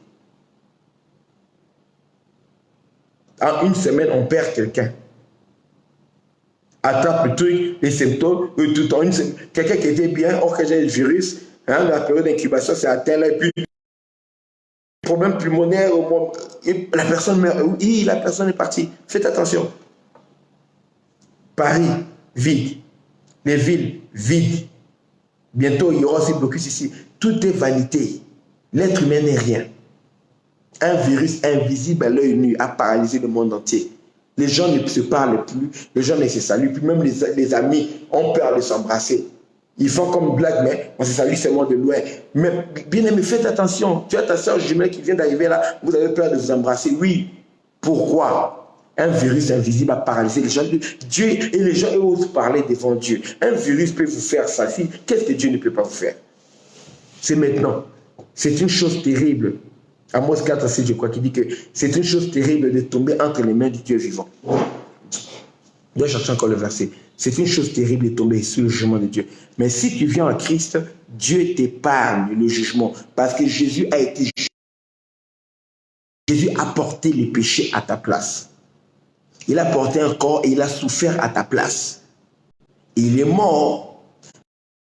En une semaine, on perd quelqu'un. Attrape le truc, les symptômes, tout en une semaine. Quelqu'un qui était bien, or que j'ai le virus, hein, la période d'incubation c'est atteint là, et puis problème pulmonaire, la personne meurt. Oui, la personne est partie. Faites attention. Paris, vide. Les villes, vides. Bientôt, il y aura aussi blocus ici. Tout est vanité. L'être humain n'est rien. Un virus invisible à l'œil nu a paralysé le monde entier. Les gens ne se parlent plus, les gens ne se saluent plus, même les amis ont peur de s'embrasser. Ils font comme une blague, mais on se salue seulement de loin. Mais bien aimé, faites attention. Tu as ta soeur jumelle qui vient d'arriver là, vous avez peur de vous embrasser. Oui. Pourquoi? Un virus invisible a paralysé les gens. Dieu et les gens osent parler devant Dieu. Un virus peut vous faire ça. Qu'est-ce que Dieu ne peut pas vous faire? C'est maintenant. C'est une chose terrible. Amos 4,7, je crois, qui dit que c'est une chose terrible de tomber entre les mains du Dieu vivant. Je dois chercher encore le verset. C'est une chose terrible de tomber sous le jugement de Dieu. Mais si tu viens à Christ, Dieu t'épargne le jugement. Parce que Jésus a été jugé. Jésus a porté les péchés à ta place. Il a porté un corps et il a souffert à ta place. Et il est mort.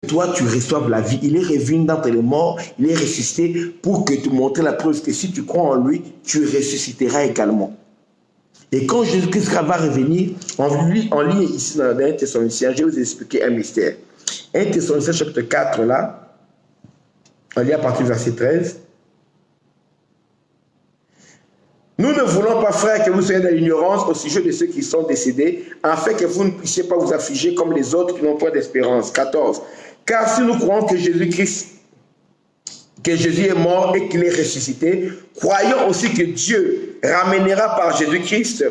Toi, tu reçoives la vie. Il est revenu d'entre les morts. Il est ressuscité pour que te montrer la preuve que si tu crois en lui, tu ressusciteras également. Et quand Jésus-Christ va revenir, on lit ici dans 1 Thessaloniciens, je vais vous expliquer un mystère. 1 Thessaloniciens chapitre 4 là, on lit à partir du verset 13. Nous ne voulons pas, frères, que vous soyez dans l'ignorance au sujet de ceux qui sont décédés, afin que vous ne puissiez pas vous affliger comme les autres qui n'ont point d'espérance. 14. Car si nous croyons que Jésus est mort et qu'il est ressuscité, croyons aussi que Dieu ramènera par Jésus-Christ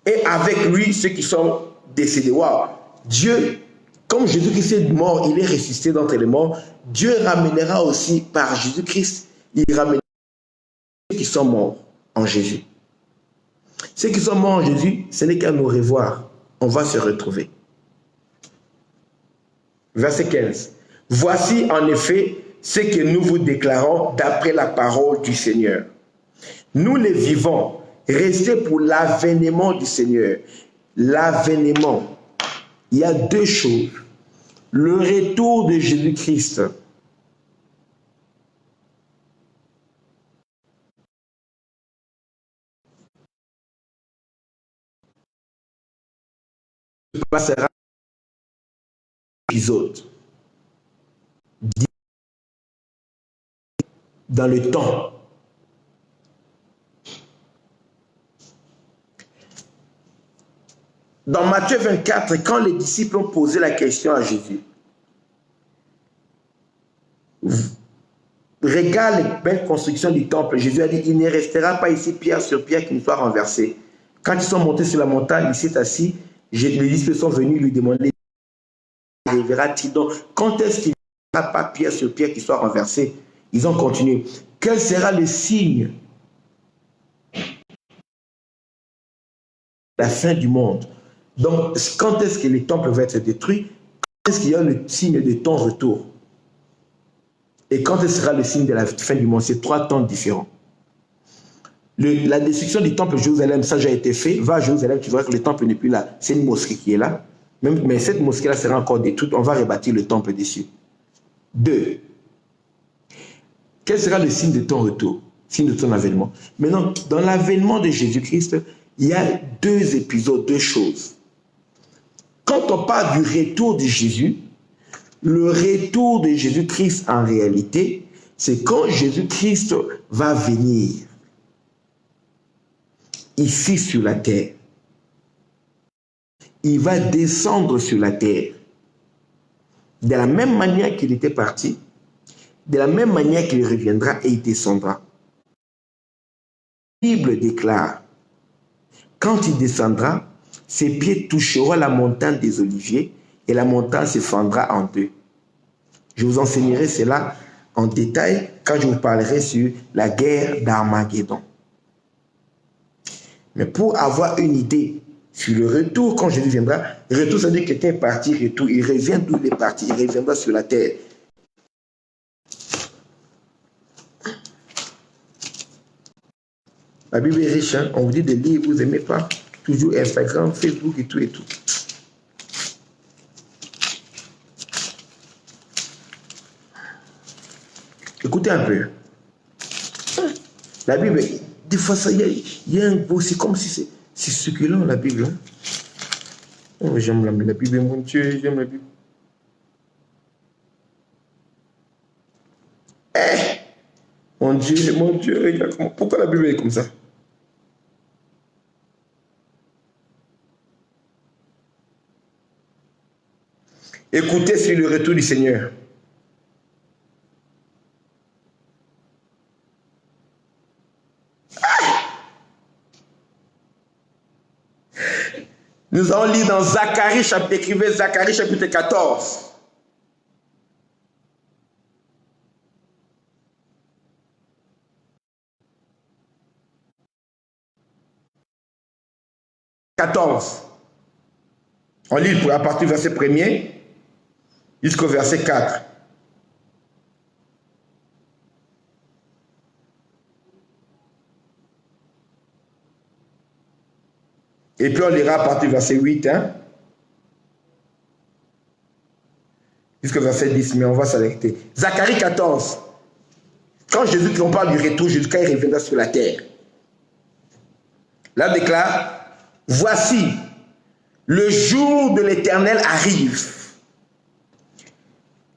et avec lui ceux qui sont décédés. Wow. Dieu, comme Jésus-Christ est mort, il est ressuscité d'entre les morts, Dieu ramènera aussi par Jésus-Christ, il ramènera ceux qui sont morts en Jésus. Ceux qui sont morts en Jésus, ce n'est qu'à nous revoir. On va se retrouver. Verset 15. Voici en effet ce que nous vous déclarons d'après la parole du Seigneur. Nous les vivons, restez pour l'avènement du Seigneur. L'avènement. Il y a deux choses. Le retour de Jésus-Christ. Passera épisode dans le temps. Dans Matthieu 24, quand les disciples ont posé la question à Jésus, regarde les belles constructions du temple, Jésus a dit, il ne restera pas ici pierre sur pierre qui ne soit renversée. Quand ils sont montés sur la montagne, il s'est assis, les disciples sont venus lui demander, arrivera-t-il donc? Quand est-ce qu'il n'y aura pas pierre sur pierre qui soit renversée? Ils ont continué. Quel sera le signe la fin du monde. Donc, quand est-ce que les temples vont être détruits? Quand est-ce qu'il y a le signe de ton retour? Et quand est-ce sera le signe de la fin du monde? C'est 3 temps différents. La destruction du temple de Jérusalem, ça a déjà été fait. Va à Jérusalem, tu verras que le temple n'est plus là. C'est une mosquée qui est là. Mais cette mosquée-là sera encore détruite. On va rebâtir le temple dessus. 2. Quel sera le signe de ton retour? Signe de ton avènement. Maintenant, dans l'avènement de Jésus-Christ, il y a 2 épisodes, 2 choses. Quand on parle du retour de Jésus, le retour de Jésus-Christ en réalité, c'est quand Jésus-Christ va venir ici sur la terre. Il va descendre sur la terre. De la même manière qu'il était parti, de la même manière qu'il reviendra et il descendra. La Bible déclare, quand il descendra, ses pieds toucheront la montagne des Oliviers et la montagne se fendra en 2. Je vous enseignerai cela en détail quand je vous parlerai sur la guerre d'Armageddon. Mais pour avoir une idée sur le retour, quand Jésus viendra, le retour, ça veut dire que quelqu'un est parti, retour, il revient d'où il est parti, il reviendra sur la terre. La Bible est riche, hein? On vous dit de lire, vous n'aimez pas. Toujours Instagram, Facebook et tout et tout. Écoutez un peu. La Bible, des fois, ça y a un beau, c'est comme si c'est succulent, la Bible. Hein? Oh, j'aime la Bible, mon Dieu, j'aime la Bible. Mon Dieu, regarde comment. Pourquoi la Bible est comme ça? Écoutez sur le retour du Seigneur. Nous allons lire dans Zacharie, écrivez Zacharie chapitre 14. On lit à partir du verset 1er jusqu'au verset 4. Et puis on lira à partir du verset 8, hein, jusqu'au verset 10, mais on va s'arrêter. Zacharie 14. Quand Jésus, on parle du retour, Jésus, quand il reviendra sur la terre. Là déclare, voici, le jour de l'Éternel arrive,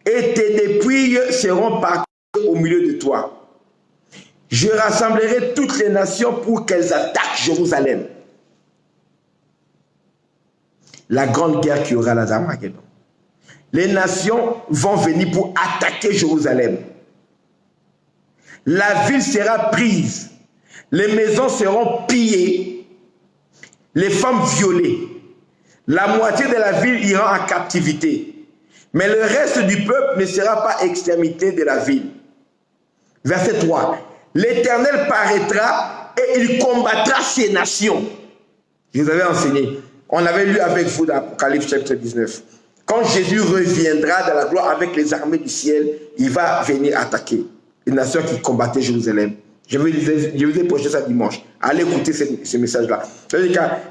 et tes dépouilles seront parties au milieu de toi. Je rassemblerai toutes les nations pour qu'elles attaquent Jérusalem. La grande guerre qui aura là d'Armageddon. Les nations vont venir pour attaquer Jérusalem. La ville sera prise. Les maisons seront pillées. Les femmes violées. La moitié de la ville ira en captivité. Mais le reste du peuple ne sera pas exterminé de la ville. Verset 3. L'Éternel paraîtra et il combattra ces nations. Je vous avais enseigné. On avait lu avec vous dans Apocalypse chapitre 19. Quand Jésus reviendra dans la gloire avec les armées du ciel, il va venir attaquer les nations qui combattaient Jérusalem. Je vous ai prêché ça dimanche. Allez écouter ce message-là.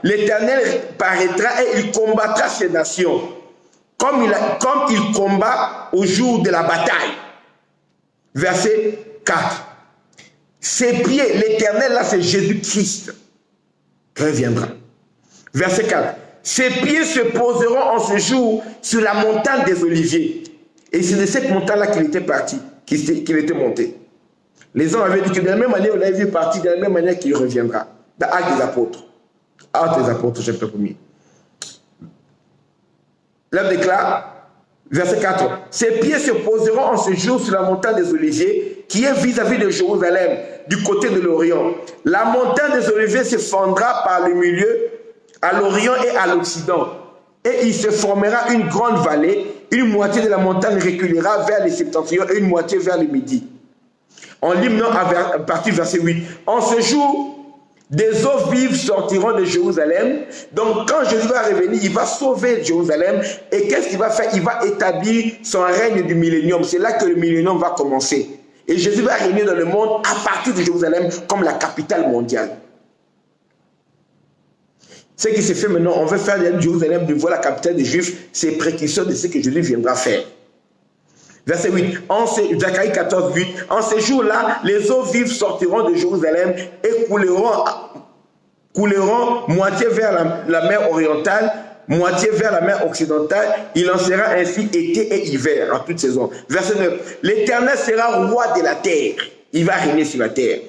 L'Éternel paraîtra et il combattra ces nations comme il combat au jour de la bataille. Verset 4. Ses pieds, l'Éternel, là c'est Jésus-Christ, reviendra. Verset 4. Ses pieds se poseront en ce jour sur la montagne des Oliviers. Et c'est de cette montagne-là qu'il était parti, qu'il était monté. Les hommes avaient dit que de la même manière, on l'avait vu partir, de la même manière qu'il reviendra. Dans Actes des Apôtres. Actes des Apôtres, chapitre 1er. Là déclare, verset 4. Ses pieds se poseront en ce jour sur la montagne des Oliviers, qui est vis-à-vis de Jérusalem, du côté de l'Orient. La montagne des Oliviers se fendra par le milieu, à l'Orient et à l'Occident. Et il se formera une grande vallée, une moitié de la montagne reculera vers les septentrions et une moitié vers le midi. On lit maintenant à partir du verset 8. En ce jour, Des eaux vives sortiront de Jérusalem. Donc quand Jésus va revenir, il va sauver Jérusalem. Et qu'est-ce qu'il va faire? Il va établir son règne du millénium. C'est là que le millénium va commencer. Et Jésus va régner dans le monde à partir de Jérusalem comme la capitale mondiale. Ce qui se fait maintenant, on veut faire de Jérusalem de la capitale des Juifs, c'est précurseur de ce que Jésus viendra faire. Verset 8, Zacharie 14, 8, en ces jours-là, les eaux vives sortiront de Jérusalem et couleront moitié vers la mer orientale, moitié vers la mer occidentale. Il en sera ainsi été et hiver, en toute saison. Verset 9, l'Éternel sera roi de la terre. Il va régner sur la terre.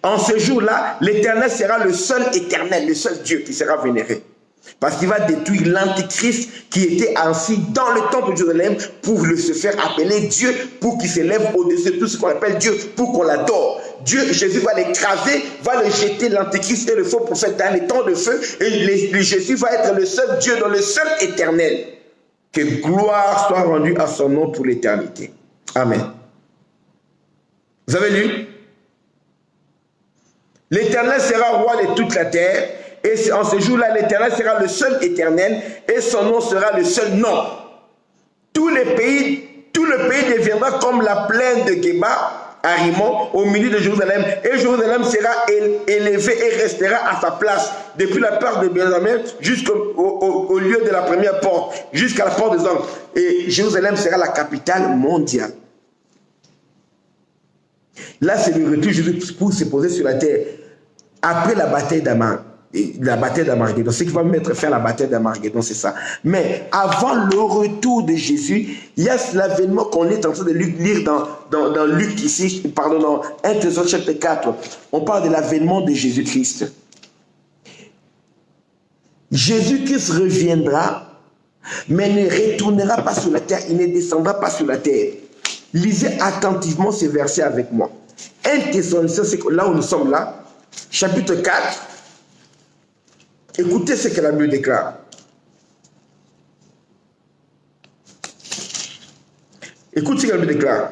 En ce jour-là, l'Éternel sera le seul éternel, le seul Dieu qui sera vénéré. Parce qu'il va détruire l'Antichrist qui était assis dans le temple de Jérusalem pour se faire appeler Dieu, pour qu'il s'élève au-dessus de tout ce qu'on appelle Dieu, pour qu'on l'adore. Dieu, Jésus va l'écraser, va le jeter, l'Antichrist et le faux prophète dans les temps de feu. Et Jésus va être le seul Dieu, dans le seul éternel. Que gloire soit rendue à son nom pour l'éternité. Amen. Vous avez lu? L'Éternel sera roi de toute la terre. Et en ce jour-là, l'Éternel sera le seul éternel et son nom sera le seul nom. Tout le pays deviendra comme la plaine de Geba, à Rimon, au milieu de Jérusalem. Et Jérusalem sera élevé et restera à sa place, depuis la porte de Benjamin jusqu'au lieu de la première porte, jusqu'à la porte des hommes. Et Jérusalem sera la capitale mondiale. Là, c'est le retour de Jésus pour se poser sur la terre. Après la bataille d'Armageddon, ce qui va me faire la bataille d'Armageddon, c'est ça. Mais avant le retour de Jésus, il y a l'avènement qu'on est en train de lire dans Luc ici, pardon, dans 1 Thessaloniciens chapitre 4. On parle de l'avènement de Jésus-Christ. Jésus-Christ reviendra, mais ne retournera pas sur la terre, il ne descendra pas sur la terre. Lisez attentivement ces versets avec moi. 1 Thessaloniciens, c'est là où nous sommes là, chapitre 4. Écoutez ce que la Bible déclare. Écoute ce que la Bible déclare.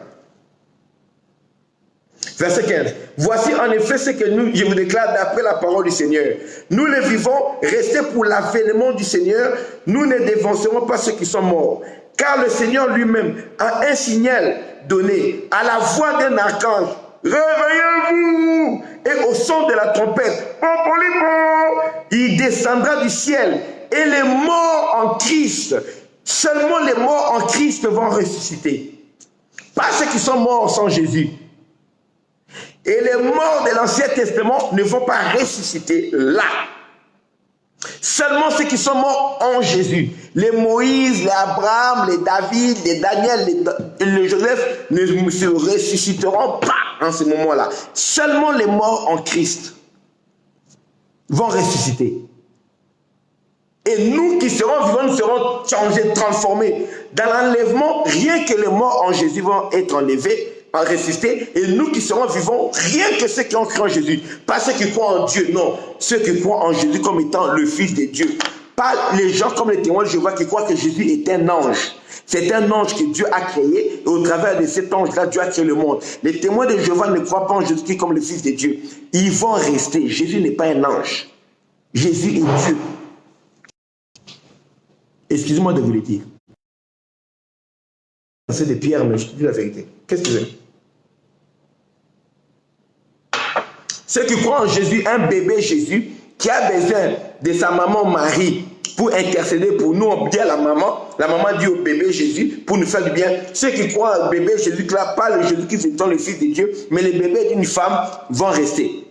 Verset 15. Voici en effet ce que je vous déclare d'après la parole du Seigneur. Nous le vivons, restez pour l'avènement du Seigneur. Nous ne dévancerons pas ceux qui sont morts. Car le Seigneur lui-même a un signal donné à la voix d'un archange. Réveillez-vous! Et au son de la trompette, il descendra du ciel. Et les morts en Christ, seulement les morts en Christ vont ressusciter. Pas ceux qui sont morts sans Jésus. Et les morts de l'Ancien Testament ne vont pas ressusciter là. Seulement ceux qui sont morts en Jésus. Les Moïse, les Abraham, les David, les Daniel, les Joseph ne se ressusciteront pas en ce moment-là. Seulement les morts en Christ vont ressusciter. Et nous qui serons vivants, nous serons changés, transformés. Dans l'enlèvement, rien que les morts en Jésus vont être enlevés, ressuscités. Et nous qui serons vivants, rien que ceux qui ont cru en Jésus. Pas ceux qui croient en Dieu, non. Ceux qui croient en Jésus comme étant le Fils de Dieu. Pas les gens comme les témoins de Jéhovah qui croient que Jésus est un ange. C'est un ange que Dieu a créé. Et au travers de cet ange-là, Dieu a créé le monde. Les témoins de Jéhovah ne croient pas en Jésus comme le Fils de Dieu. Ils vont rester. Jésus n'est pas un ange. Jésus est Dieu. Excusez-moi de vous le dire. C'est de Pierre, mais je te dis la vérité. Qu'est-ce que tu veux? Ceux qui croient en Jésus, un bébé Jésus, qui a besoin de sa maman Marie pour intercéder pour nous, on dit à la maman dit au bébé Jésus pour nous faire du bien. Ceux qui croient au bébé Jésus, là, pas le Jésus-Christ étant le Fils de Dieu, mais le bébé d'une femme vont rester.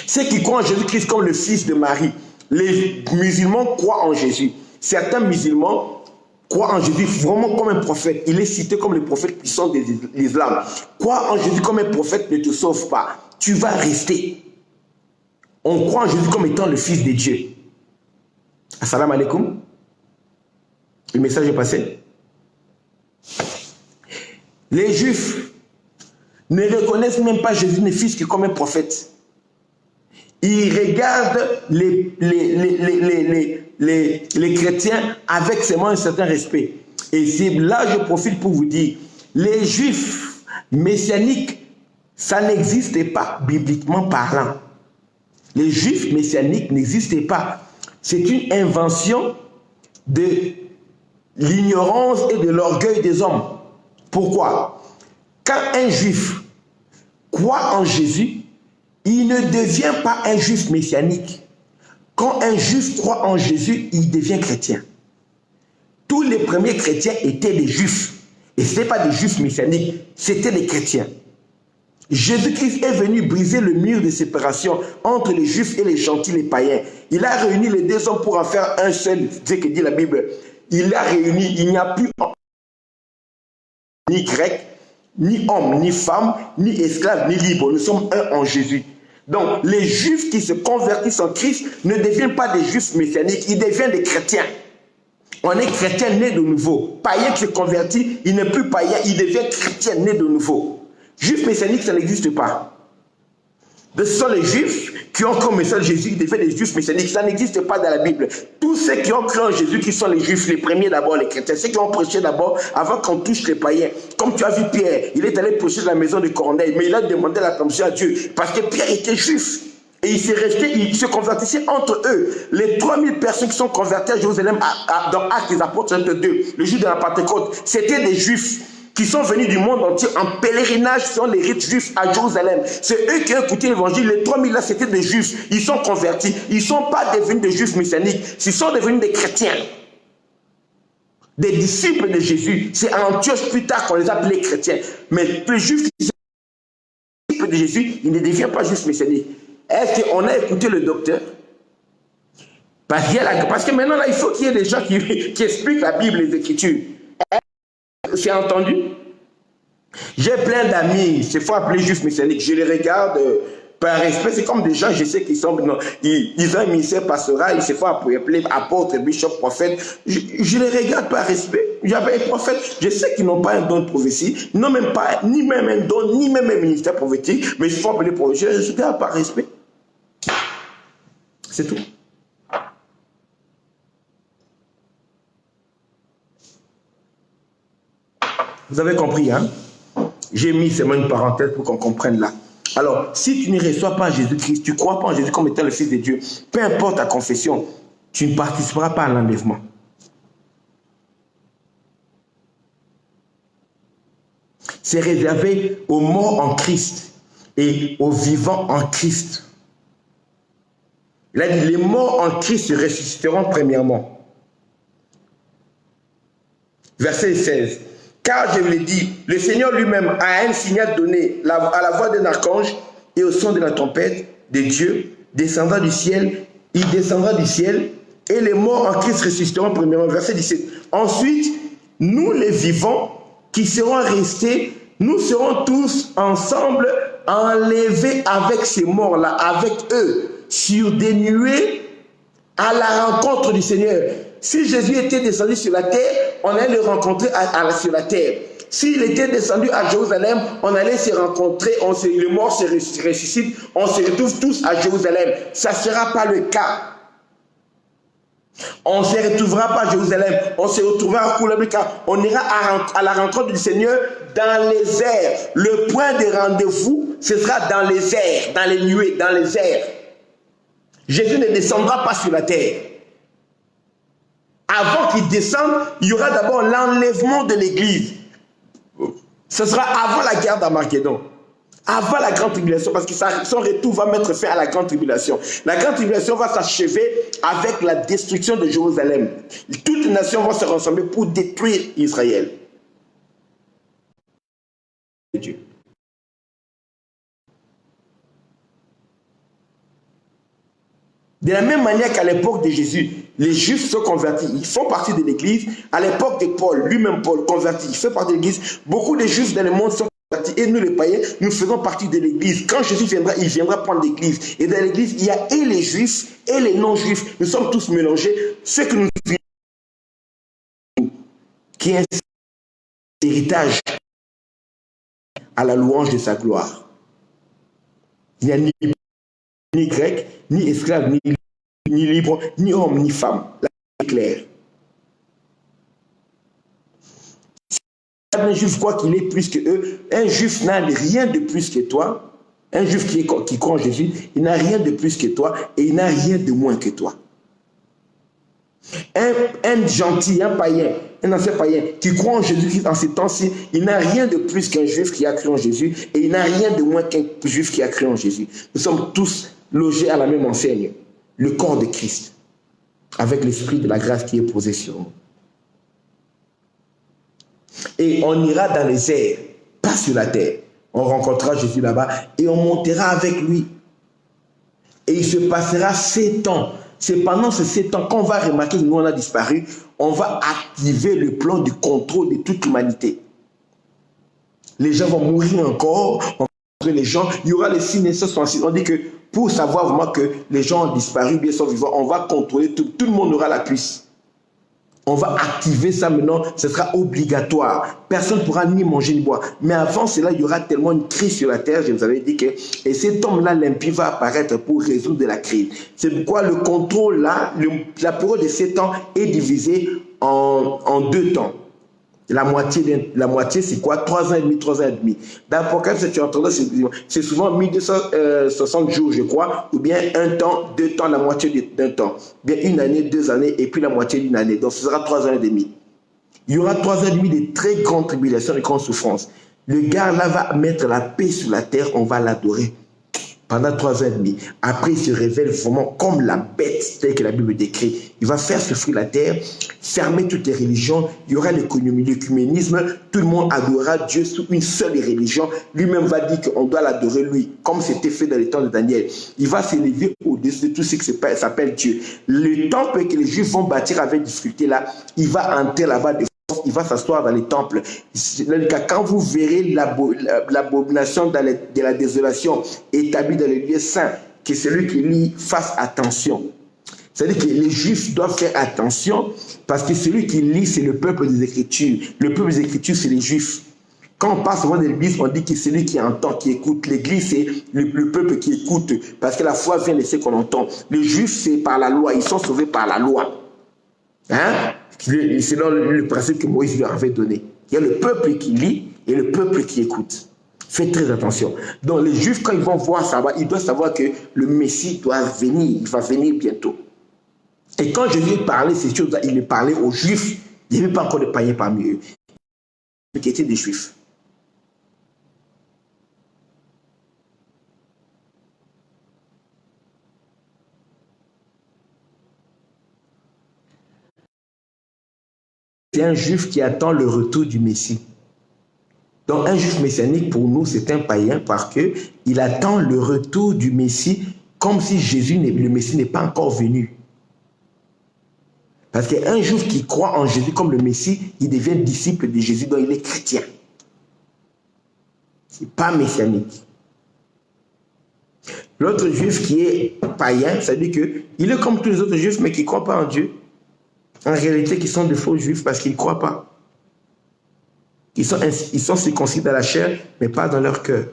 Ceux qui croient en Jésus-Christ comme le Fils de Marie, les musulmans croient en Jésus. Certains musulmans croient en Jésus vraiment comme un prophète. Il est cité comme le prophète puissant de l'islam. Croire en Jésus comme un prophète ne te sauve pas. Tu vas rester. On croit en Jésus comme étant le Fils de Dieu. Assalamu alaikum. Le message est passé. Les Juifs ne reconnaissent même pas Jésus le Fils que comme un prophète. Ils regardent les chrétiens avec seulement un certain respect. Et c'est là je profite pour vous dire, les Juifs messianiques, ça n'existe pas bibliquement parlant. Les juifs messianiques n'existaient pas. C'est une invention de l'ignorance et de l'orgueil des hommes. Pourquoi? Quand un juif croit en Jésus, il ne devient pas un juif messianique. Quand un juif croit en Jésus, il devient chrétien. Tous les premiers chrétiens étaient des juifs. Et ce n'étaient pas des juifs messianiques, c'était des chrétiens. Jésus-Christ est venu briser le mur de séparation entre les juifs et les gentils, les païens. Il a réuni les deux hommes pour en faire un seul, c'est ce que dit la Bible. Il a réuni, il n'y a plus ni grec, ni homme, ni femme, ni esclave, ni libre. Nous sommes un en Jésus. Donc, les juifs qui se convertissent en Christ ne deviennent pas des juifs messianiques, ils deviennent des chrétiens. On est chrétien né de nouveau. Païen qui se convertit, il n'est plus païen, il devient chrétien né de nouveau. Juif messianique, ça n'existe pas. Ce sont les juifs qui ont comme message Jésus, qui deviennent des juifs messianiques. Ça n'existe pas dans la Bible. Tous ceux qui ont cru en Jésus, qui sont les juifs, les premiers d'abord, les chrétiens, ceux qui ont prêché d'abord, avant qu'on touche les païens. Comme tu as vu Pierre, il est allé prêcher dans la maison de Corneille, mais il a demandé la permission à Dieu, parce que Pierre était juif. Et il s'est resté, il se convertissait entre eux. Les 3000 personnes qui sont converties à Jérusalem dans Actes des Apôtres 2, le jour de la Pentecôte, c'était des juifs qui sont venus du monde entier en pèlerinage sur les rites juifs à Jérusalem. C'est eux qui ont écouté l'évangile. Les 3000 là, c'était des juifs. Ils sont convertis. Ils ne sont pas devenus des juifs messianiques. Ils sont devenus des chrétiens. Des disciples de Jésus. C'est à Antioche plus tard qu'on les a appelés chrétiens. Mais les juifs qui sont des disciples de Jésus, ils ne deviennent pas juifs messianiques. Est-ce qu'on a écouté le docteur? Parce que maintenant, là, il faut qu'il y ait des gens qui expliquent la Bible et les Écritures. C'est entendu? J'ai plein d'amis, c'est faut appeler juifs messianiques. Je les regarde par respect. C'est comme des gens, je sais qu'ils sont, ils ont un ministère pastoral, il se faut appeler apôtre, bishop, prophète. Je les regarde par respect. J'avais un prophète, je sais qu'ils n'ont pas un don de prophétie, ils n'ont même pas, ni même un don, ni même un ministère prophétique, mais il faut appeler prophète. Je les regarde par respect. C'est tout. Vous avez compris, hein? J'ai mis seulement une parenthèse pour qu'on comprenne là. Alors, si tu ne reçois pas Jésus-Christ, tu ne crois pas en Jésus comme étant le Fils de Dieu, peu importe ta confession, tu ne participeras pas à l'enlèvement. C'est réservé aux morts en Christ et aux vivants en Christ. Il a dit, les morts en Christ se ressusciteront premièrement. Verset 16. Car je vous l'ai dit, le Seigneur lui-même a un signal donné à la voix d'un archange et au son de la trompette de Dieu, descendant du ciel, il descendra du ciel et les morts en Christ ressusciteront premièrement. Verset 17. Ensuite, nous les vivants qui serons restés, nous serons tous ensemble enlevés avec ces morts-là, avec eux, sur des nuées à la rencontre du Seigneur. Si Jésus était descendu sur la terre, on allait le rencontrer sur la terre. S'il était descendu à Jérusalem, on allait se rencontrer, les morts se ressuscitent, on se retrouve tous à Jérusalem. Ça ne sera pas le cas. On ne se retrouvera pas à Jérusalem, on se retrouvera à Koulamika. On ira à la rencontre du Seigneur dans les airs. Le point de rendez-vous, ce sera dans les airs, dans les nuées, dans les airs. Jésus ne descendra pas sur la terre. Avant qu'il descende, il y aura d'abord l'enlèvement de l'Église. Ce sera avant la guerre d'Armageddon, avant la grande tribulation, parce que son retour va mettre fin à la grande tribulation. La grande tribulation va s'achever avec la destruction de Jérusalem. Toutes les nations vont se rassembler pour détruire Israël. Dieu. De la même manière qu'à l'époque de Jésus, les Juifs sont convertis, ils font partie de l'Église. À l'époque de Paul, lui-même Paul, converti, il fait partie de l'Église. Beaucoup de Juifs dans le monde sont convertis. Et nous, les païens, nous faisons partie de l'Église. Quand Jésus viendra, il viendra prendre l'Église. Et dans l'Église, il y a et les Juifs et les non-Juifs. Nous sommes tous mélangés. Ce que nous vivons, qui est un héritage à la louange de sa gloire. Il n'y a ni grec, ni esclave, ni libre, ni homme, ni femme. La est claire. Si un juif croit qu'il est plus que eux, un juif n'a rien de plus que toi, Un juif qui croit en Jésus, il n'a rien de plus que toi et il n'a rien de moins que toi. Un gentil, un païen, un ancien païen qui croit en Jésus-Christ en ces temps-ci, il n'a rien de plus qu'un juif qui a cru en Jésus et il n'a rien de moins qu'un juif qui a cru en Jésus. Nous sommes tous logés à la même enseigne, le corps de Christ, avec l'esprit de la grâce qui est posé sur nous. Et on ira dans les airs, pas sur la terre. On rencontrera Jésus là-bas et on montera avec lui. Et il se passera 7 ans. C'est pendant ces 7 ans qu'on va remarquer que nous on a disparu, on va activer le plan du contrôle de toute l'humanité. Les gens vont mourir encore, on va montrer les gens, il y aura les signes nécessaires. On dit que pour savoir vraiment que les gens ont disparu, bien sont vivants, on va contrôler tout, tout le monde aura la puce. On va activer ça maintenant, ce sera obligatoire. Personne ne pourra ni manger ni boire. Mais avant cela, il y aura tellement une crise sur la terre, je vous avais dit que, et cet homme-là, l'impie, va apparaître pour résoudre la crise. C'est pourquoi le contrôle là, la période de 7 ans est divisée en 2 temps. La moitié c'est quoi? 3 ans et demi, 3 ans et demi. Dans l'Apocalypse, tu entends, c'est souvent 1260 jours, je crois, ou bien 1 temps, 2 temps, la moitié d'un temps. Bien 1 année, 2 années, et puis la moitié d'une année. Donc ce sera 3 ans et demi. Il y aura 3 ans et demi de très grandes tribulations, de grandes souffrances. Le gars là va mettre la paix sur la terre, on va l'adorer. Pendant 3 ans et demi. Après, il se révèle vraiment comme la bête, telle que la Bible décrit. Il va faire souffrir la terre, fermer toutes les religions. Il y aura l'écuménisme. Tout le monde adorera Dieu sous une seule religion. Lui-même va dire qu'on doit l'adorer lui, comme c'était fait dans les temps de Daniel. Il va s'élever au-dessus de tout ce qui s'appelle Dieu. Le temple que les Juifs vont bâtir avec difficulté là, il va entrer là-bas de force. Il va s'asseoir dans les temples. Quand vous verrez l'abomination de la désolation établie dans les lieux saints, que celui qui lit fasse attention. C'est-à-dire que les Juifs doivent faire attention parce que celui qui lit, c'est le peuple des Écritures. Le peuple des Écritures, c'est les Juifs. Quand on passe souvent de l'Église, on dit que c'est celui qui entend, qui écoute. L'Église, c'est le peuple qui écoute parce que la foi vient de ce qu'on entend. Les Juifs, c'est par la loi. Ils sont sauvés par la loi. Hein? C'est dans le principe que Moïse leur avait donné. Il y a le peuple qui lit et le peuple qui écoute. Faites très attention. Donc les Juifs, quand ils vont voir ça, ils doivent savoir que le Messie doit venir. Il va venir bientôt. Et quand Jésus parlait ces choses-là, il les parlait aux Juifs. Il n'y avait pas encore de païens parmi eux. Qui étaient des Juifs. C'est un juif qui attend le retour du Messie. Donc un juif messianique pour nous c'est un païen parce qu'il attend le retour du Messie comme si le Messie n'est pas encore venu. Parce qu'un juif qui croit en Jésus comme le Messie, il devient disciple de Jésus, donc il est chrétien. Ce n'est pas messianique. L'autre juif qui est païen, ça veut dire qu'il est comme tous les autres juifs mais qui ne croient pas en Dieu. En réalité, qui sont de faux juifs parce qu'ils ne croient pas. Ils sont circoncis dans la chair, mais pas dans leur cœur.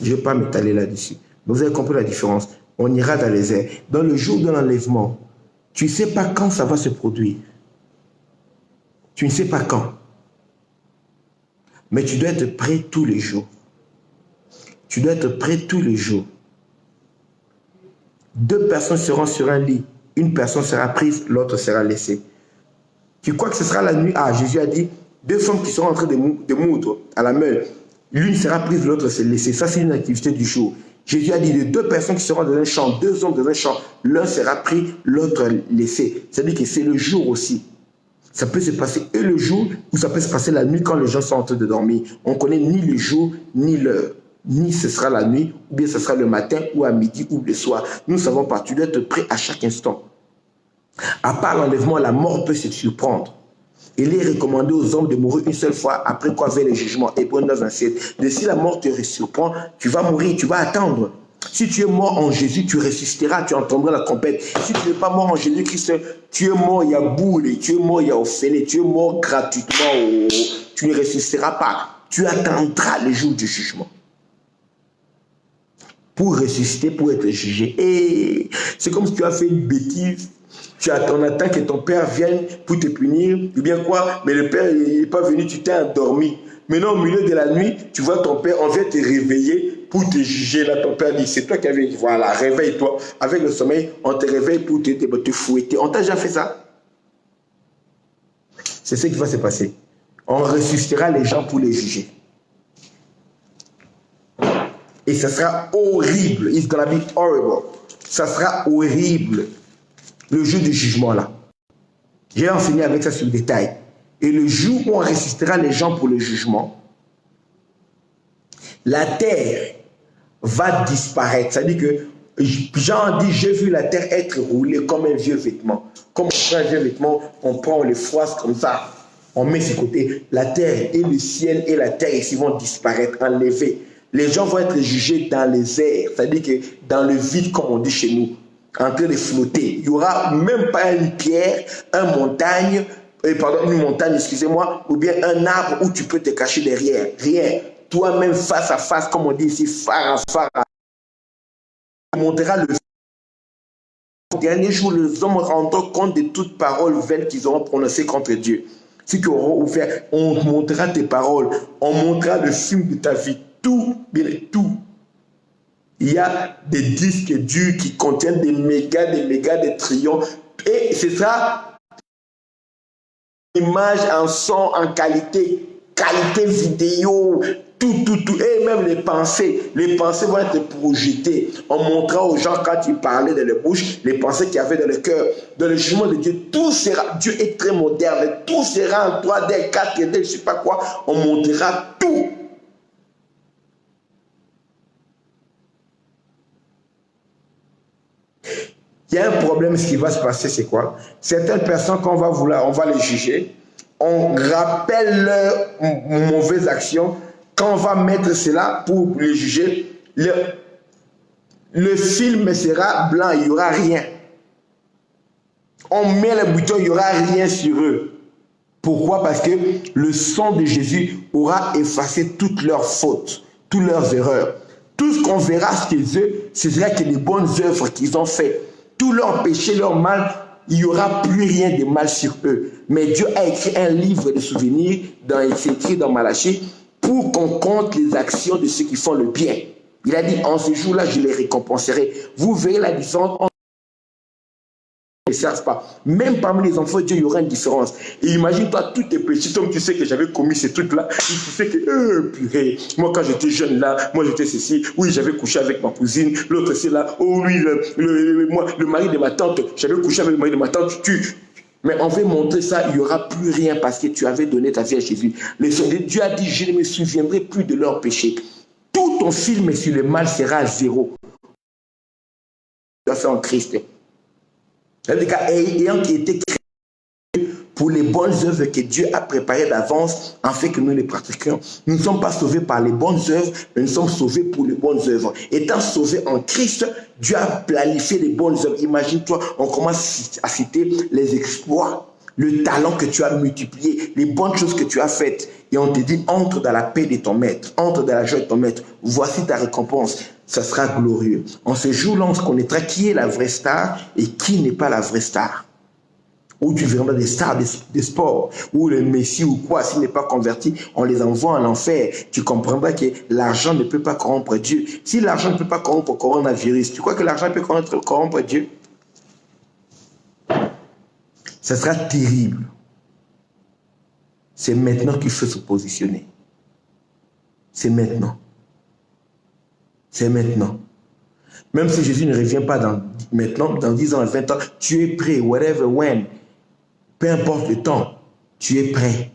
Je ne vais pas m'étaler là-dessus. Vous avez compris la différence. On ira dans les airs. Dans le jour de l'enlèvement, tu ne sais pas quand ça va se produire. Tu ne sais pas quand. Mais tu dois être prêt tous les jours. Tu dois être prêt tous les jours. 2 personnes seront sur un lit. Une personne sera prise, l'autre sera laissée. Tu crois que ce sera la nuit? Ah, Jésus a dit, 2 femmes qui seront en train de moudre à la meule. L'une sera prise, l'autre sera laissée. Ça, c'est une activité du jour. Jésus a dit, les 2 personnes qui seront dans un champ, 2 hommes dans un champ, l'un sera pris, l'autre laissé. C'est-à-dire que c'est le jour aussi. Ça peut se passer et le jour, ou ça peut se passer la nuit quand les gens sont en train de dormir. On ne connaît ni le jour, ni l'heure. Ni ce sera la nuit, ou bien ce sera le matin, ou à midi, ou le soir. Nous ne savons pas. Tu dois être prêt à chaque instant. À part l'enlèvement, la mort peut se surprendre. Il est recommandé aux hommes de mourir une seule fois, après quoi vient le jugement. Hébreux 9:27. De si la mort te surprend, tu vas mourir, tu vas attendre. Si tu es mort en Jésus, tu ressusciteras, tu entendras la trompette. Si tu n'es pas mort en Jésus-Christ, tu es mort, il y a boule, tu es mort, il y a offélé, tu es mort gratuitement, tu ne ressusciteras pas. Tu attendras le jour du jugement. Pour ressusciter, pour être jugé. Et c'est comme si tu as fait une bêtise. On attend que ton père vienne pour te punir. Ou bien quoi? Mais le père, il n'est pas venu, tu t'es endormi. Maintenant, au milieu de la nuit, tu vois ton père, on vient te réveiller pour te juger. Là, ton père dit, c'est toi qui avais dit, voilà, réveille-toi. Avec le sommeil, on te réveille pour te fouetter. On t'a déjà fait ça? C'est ce qui va se passer. On ressuscitera les gens pour les juger. Et ça sera horrible. It's gonna be horrible. Ça sera horrible. Le jour du jugement là. J'ai enseigné avec ça sur le détail. Et le jour où on ressuscitera les gens pour le jugement, la terre va disparaître. C'est-à-dire que Jean dit, j'ai vu la terre être roulée comme un vieux vêtement. Comme on prend un vieux vêtement, on prend, on les froisse comme ça. On met sur côté. La terre et le ciel et la terre ici vont disparaître, enlever. Les gens vont être jugés dans les airs. C'est-à-dire que dans le vide, comme on dit chez nous, en train de flotter. Il n'y aura même pas une pierre, une montagne, excusez-moi, ou bien un arbre où tu peux te cacher derrière. Rien. Toi-même face à face, comme on dit ici, phare à phare. Tu monteras le dernier jour, les hommes rendront compte de toutes paroles vaines qu'ils auront prononcées contre Dieu. Si tu auras ouvert, on montrera tes paroles, on montrera le film de ta vie, tout, bien tout. Il y a des disques durs qui contiennent des mégas de triomphes. Et c'est ça, image en son, en qualité vidéo, tout. Et même les pensées vont être projetées. On montrera aux gens quand ils parlaient de leur bouche, les pensées qu'il y avait dans le cœur. Dans le jugement de Dieu, tout sera, Dieu est très moderne, tout sera en 3D, 4D, je ne sais pas quoi. On montrera tout. Il y a un problème, ce qui va se passer, c'est quoi? Certaines personnes, quand on va les juger, on rappelle leurs mauvaises actions. Quand on va mettre cela pour les juger, le film sera blanc, il n'y aura rien. On met le bouton, il n'y aura rien sur eux. Pourquoi? Parce que le sang de Jésus aura effacé toutes leurs fautes, toutes leurs erreurs. Tout ce qu'on verra chez eux, ce sera que les bonnes œuvres qu'ils ont faites. Tout leur péché, leur mal, il n'y aura plus rien de mal sur eux. Mais Dieu a écrit un livre de souvenirs, c'est écrit dans Malachie, pour qu'on compte les actions de ceux qui font le bien. Il a dit, en ce jour-là, je les récompenserai. Vous verrez la différence entre ne servent pas. Même parmi les enfants de Dieu, il y aura une différence. Et imagine-toi, tous tes péchés, comme tu sais que j'avais commis ces trucs-là, tu sais que, purée, moi quand j'étais jeune là, moi j'étais ceci, oui, j'avais couché avec ma cousine, l'autre c'est là, oh oui, le mari de ma tante, j'avais couché avec le mari de ma tante, mais on veut montrer ça, il n'y aura plus rien parce que tu avais donné ta vie à Jésus. Dieu a dit, je ne me souviendrai plus de leurs péchés. Tout ton film sur le mal sera à zéro. Tu as fait en Christ. Ayant été créé pour les bonnes œuvres que Dieu a préparées d'avance, en fait que nous les pratiquions. Nous ne sommes pas sauvés par les bonnes œuvres, mais nous sommes sauvés pour les bonnes œuvres. Étant sauvés en Christ, Dieu a planifié les bonnes œuvres. Imagine-toi, on commence à citer les exploits, le talent que tu as multiplié, les bonnes choses que tu as faites. Et on te dit, entre dans la paix de ton maître, entre dans la joie de ton maître. Voici ta récompense. Ça sera glorieux. En ce jour-là, on se connaîtra qui est la vraie star et qui n'est pas la vraie star. Ou tu verras des stars des sports, ou le Messie ou quoi, s'il n'est pas converti, on les envoie en enfer. Tu comprendras que l'argent ne peut pas corrompre Dieu. Si l'argent ne peut pas corrompre le coronavirus, tu crois que l'argent peut corrompre Dieu? Ça sera terrible. C'est maintenant qu'il faut se positionner. C'est maintenant. C'est maintenant. Même si Jésus ne revient pas maintenant, dans 10 ans, 20 ans, tu es prêt, whatever, when, peu importe le temps, tu es prêt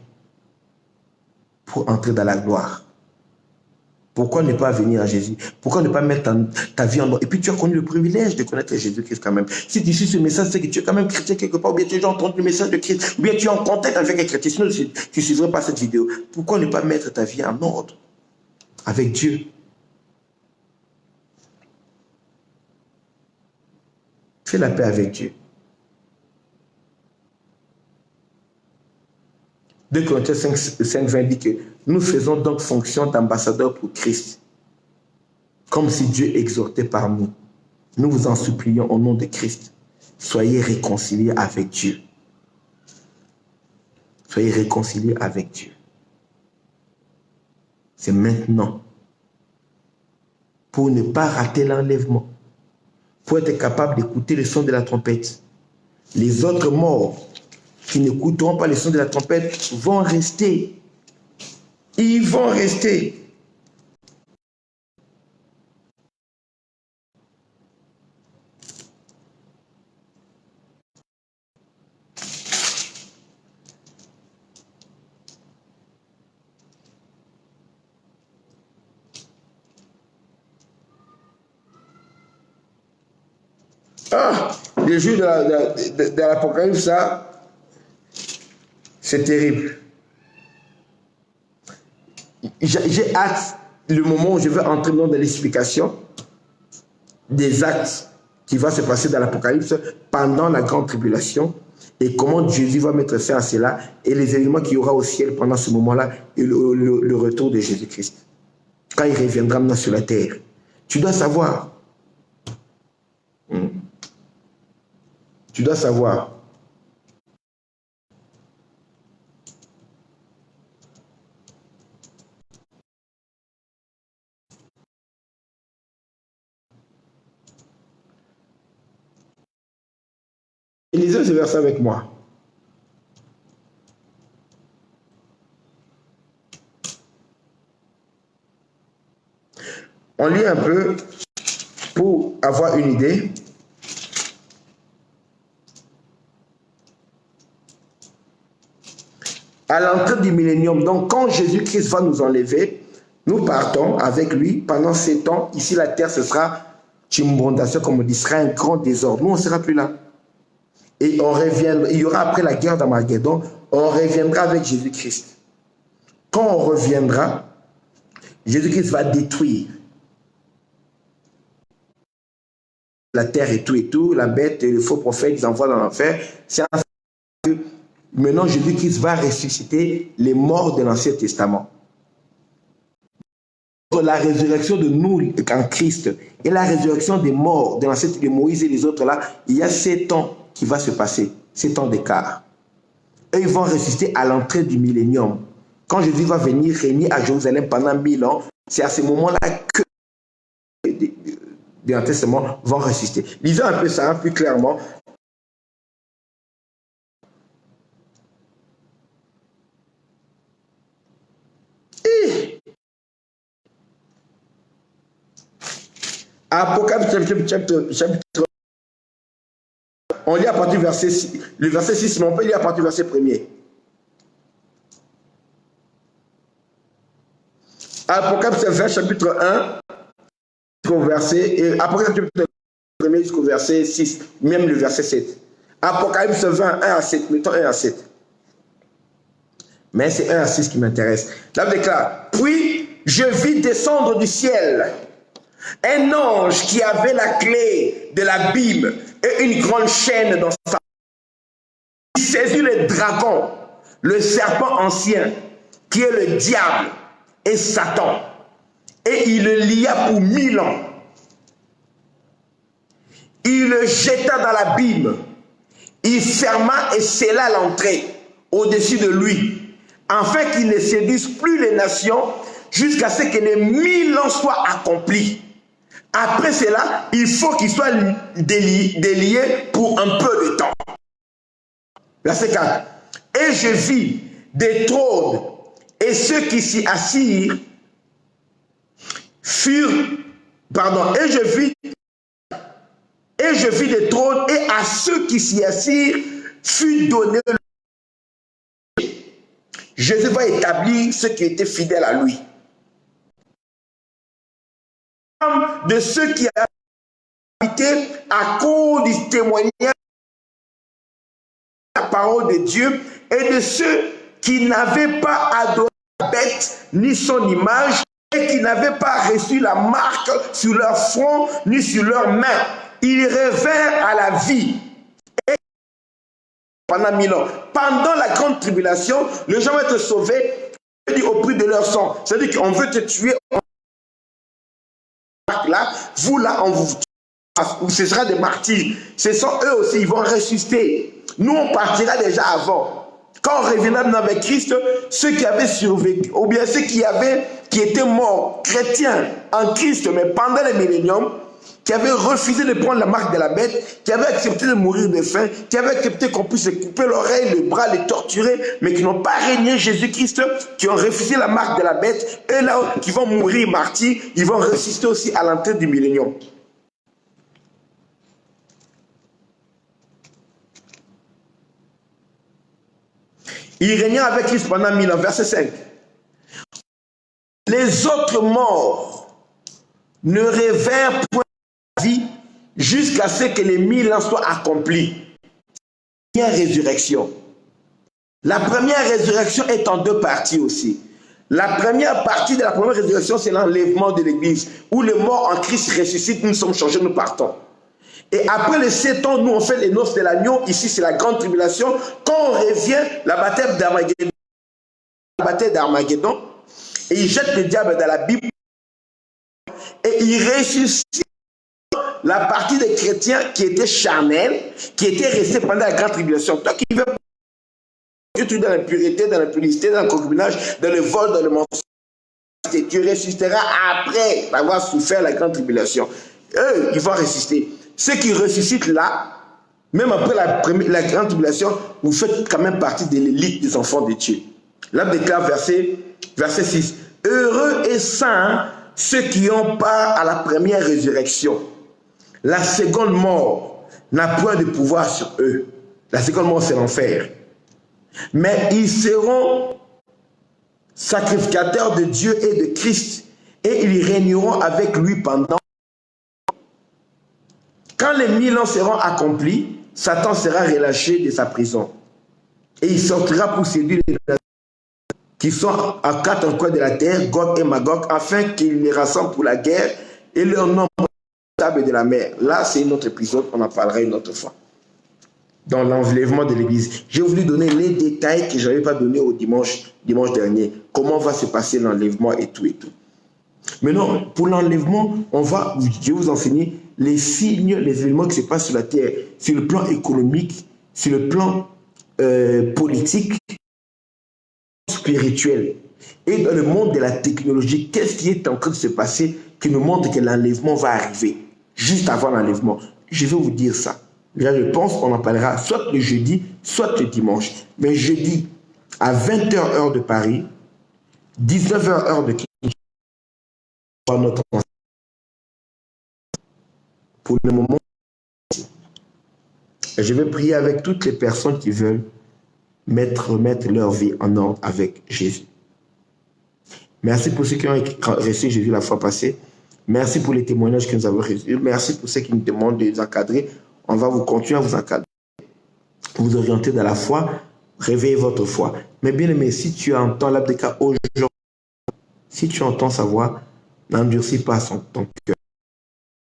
pour entrer dans la gloire. Pourquoi ne pas venir à Jésus? Pourquoi ne pas mettre ta vie en ordre? Et puis tu as connu le privilège de connaître Jésus-Christ quand même. Si tu suis ce message, c'est que tu es quand même chrétien quelque part, ou bien tu as entendu le message de Christ, ou bien tu es en contact avec un chrétien, sinon tu ne suivrais pas cette vidéo. Pourquoi ne pas mettre ta vie en ordre avec Dieu? Fais la paix avec Dieu. 2 Corinthiens 5:20 dit que nous faisons donc fonction d'ambassadeurs pour Christ, comme si Dieu exhortait par nous. Nous vous en supplions au nom de Christ. Soyez réconciliés avec Dieu. Soyez réconciliés avec Dieu. C'est maintenant. Pour ne pas rater l'enlèvement. Pour être capable d'écouter le son de la trompette. Les autres morts qui n'écouteront pas le son de la trompette vont rester. Ils vont rester. Ah, les jours de l'Apocalypse, ça, c'est terrible. J'ai hâte le moment où je vais entrer dans l'explication des actes qui vont se passer dans l'Apocalypse pendant la grande tribulation et comment Jésus va mettre fin à cela et les événements qu'il y aura au ciel pendant ce moment-là et le retour de Jésus-Christ. Quand il reviendra maintenant sur la terre. Tu dois savoir. Tu dois savoir. Lisez ce verset avec moi. On lit un peu pour avoir une idée. À l'entrée du millénium, donc quand Jésus-Christ va nous enlever, nous partons avec lui pendant 7 ans. Ici, la terre, ce sera Chimbondation, comme on dit, ce sera un grand désordre. Nous, on ne sera plus là. Et on reviendra, il y aura après la guerre d'Armageddon, on reviendra avec Jésus-Christ. Quand on reviendra, Jésus-Christ va détruire la terre et tout, la bête et le faux prophète, ils envoient dans l'enfer. C'est que maintenant Jésus-Christ va ressusciter les morts de l'Ancien Testament. La résurrection de nous en Christ et la résurrection des morts de l'Ancien de Moïse et les autres là, il y a 7 ans qui va se passer, 7 ans d'écart. Et ils vont ressusciter à l'entrée du millénium. Quand Jésus va venir régner à Jérusalem pendant 1000 ans, c'est à ce moment-là que les Anciens Testaments vont ressusciter. Lisons un peu ça plus clairement. Apocalypse chapitre. On lit à partir du verset 6. Le verset 6, mais on peut lire à partir du verset 1er. Apocalypse 20, chapitre 1, jusqu'au verset. Et Apocalypse chapitre 1 jusqu'au verset 6, même le verset 7. Apocalypse 20, 1 à 7. Mettons 1 à 7. Mais c'est 1 à 6 qui m'intéresse. Là, on déclare: Puis je vis descendre du ciel un ange qui avait la clé de l'abîme et une grande chaîne dans sa main. Il saisit le dragon, le serpent ancien, qui est le diable et Satan, et il le lia pour 1000 ans. Il le jeta dans l'abîme. Il ferma et scella l'entrée au-dessus de lui, afin qu'il ne séduise plus les nations jusqu'à ce que les 1000 ans soient accomplis. Après cela, il faut qu'il soit délié pour un peu de temps. Verset 4. Et je vis des trônes, et ceux qui s'y assirent furent, et je vis des trônes, et à ceux qui s'y assirent fut donné le... Jésus va établir ceux qui étaient fidèles à lui. De ceux qui habitaient à cause du témoignage de la parole de Dieu, et de ceux qui n'avaient pas adoré la bête ni son image, et qui n'avaient pas reçu la marque sur leur front ni sur leurs mains. Ils revinrent à la vie. Et pendant 1000 ans. Pendant la grande tribulation, les gens vont être sauvés au prix de leur sang. C'est-à-dire qu'on veut te tuer. Là, vous là, on vous tue. Ce sera des martyrs. Ce sont eux aussi, ils vont ressusciter. Nous, on partira déjà avant. Quand on reviendra maintenant avec Christ, ceux qui avaient survécu, ou bien ceux qui étaient morts, chrétiens en Christ, mais pendant le millénium, qui avaient refusé de prendre la marque de la bête, qui avaient accepté de mourir de faim, qui avaient accepté qu'on puisse couper l'oreille, le bras, les torturer, mais qui n'ont pas régné Jésus-Christ, qui ont refusé la marque de la bête, eux là, qui vont mourir martyrs, ils vont résister aussi à l'entrée du millénium. Il régna avec Christ pendant 1000 ans, verset 5. Les autres morts ne révèrent point la vie jusqu'à ce que les 1000 ans soient accomplis. Première résurrection. La première résurrection est en deux parties aussi. La première partie de la première résurrection, c'est l'enlèvement de l'Église, où les morts en Christ ressuscitent, nous sommes changés, nous partons. Et après les 7 ans, nous on fait les noces de l'agneau. Ici, c'est la grande tribulation. Quand on revient, la bataille d'Armageddon, et il jette le diable dans la Bible, et il ressuscite la partie des chrétiens qui étaient charnels, qui étaient restés pendant la grande tribulation. Toi qui veux dans l'impureté, dans l'impudicité, dans le concubinage, dans le vol, dans le mensonge, tu ressusciteras après avoir souffert la grande tribulation. Eux, ils vont résister. Ceux qui ressuscitent là, même après la grande tribulation, vous faites quand même partie de l'élite des enfants de Dieu. Là, déclare verset 6. Heureux et saints ceux qui ont part à la première résurrection. La seconde mort n'a point de pouvoir sur eux. La seconde mort, c'est l'enfer. Mais ils seront sacrificateurs de Dieu et de Christ, et ils régneront avec lui pendant. Quand les 1000 ans seront accomplis, Satan sera relâché de sa prison. Et il sortira pour séduire les nations qui sont à 4 coins de la terre, Gog et Magog, afin qu'ils les rassemblent pour la guerre, et leur nombre table de la mer. Là, c'est une autre épisode, on en parlera une autre fois. Dans l'enlèvement de l'Église. J'ai voulu donner les détails que je n'avais pas donnés au dimanche dernier. Comment va se passer l'enlèvement et tout et tout. Maintenant, pour l'enlèvement, je vais vous enseigner les signes, les éléments qui se passent sur la terre, sur le plan économique, sur le plan politique, spirituel. Et dans le monde de la technologie, qu'est-ce qui est en train de se passer qui nous montre que l'enlèvement va arriver, juste avant l'enlèvement. Je vais vous dire ça. Là, je pense qu'on en parlera soit le jeudi, soit le dimanche. Mais jeudi, à 20h heure de Paris, 19h heure de Kinshasa, notre pour le moment, je vais prier avec toutes les personnes qui veulent remettre leur vie en ordre avec Jésus. Merci pour ceux qui ont reçu Jésus la fois passée. Merci pour les témoignages que nous avons reçus. Merci pour ceux qui nous demandent de les encadrer. On va vous continuer à vous encadrer, vous orienter dans la foi, réveiller votre foi. Mais bien aimé, si tu entends l'abdéca aujourd'hui, si tu entends sa voix, n'endurcis pas ton cœur.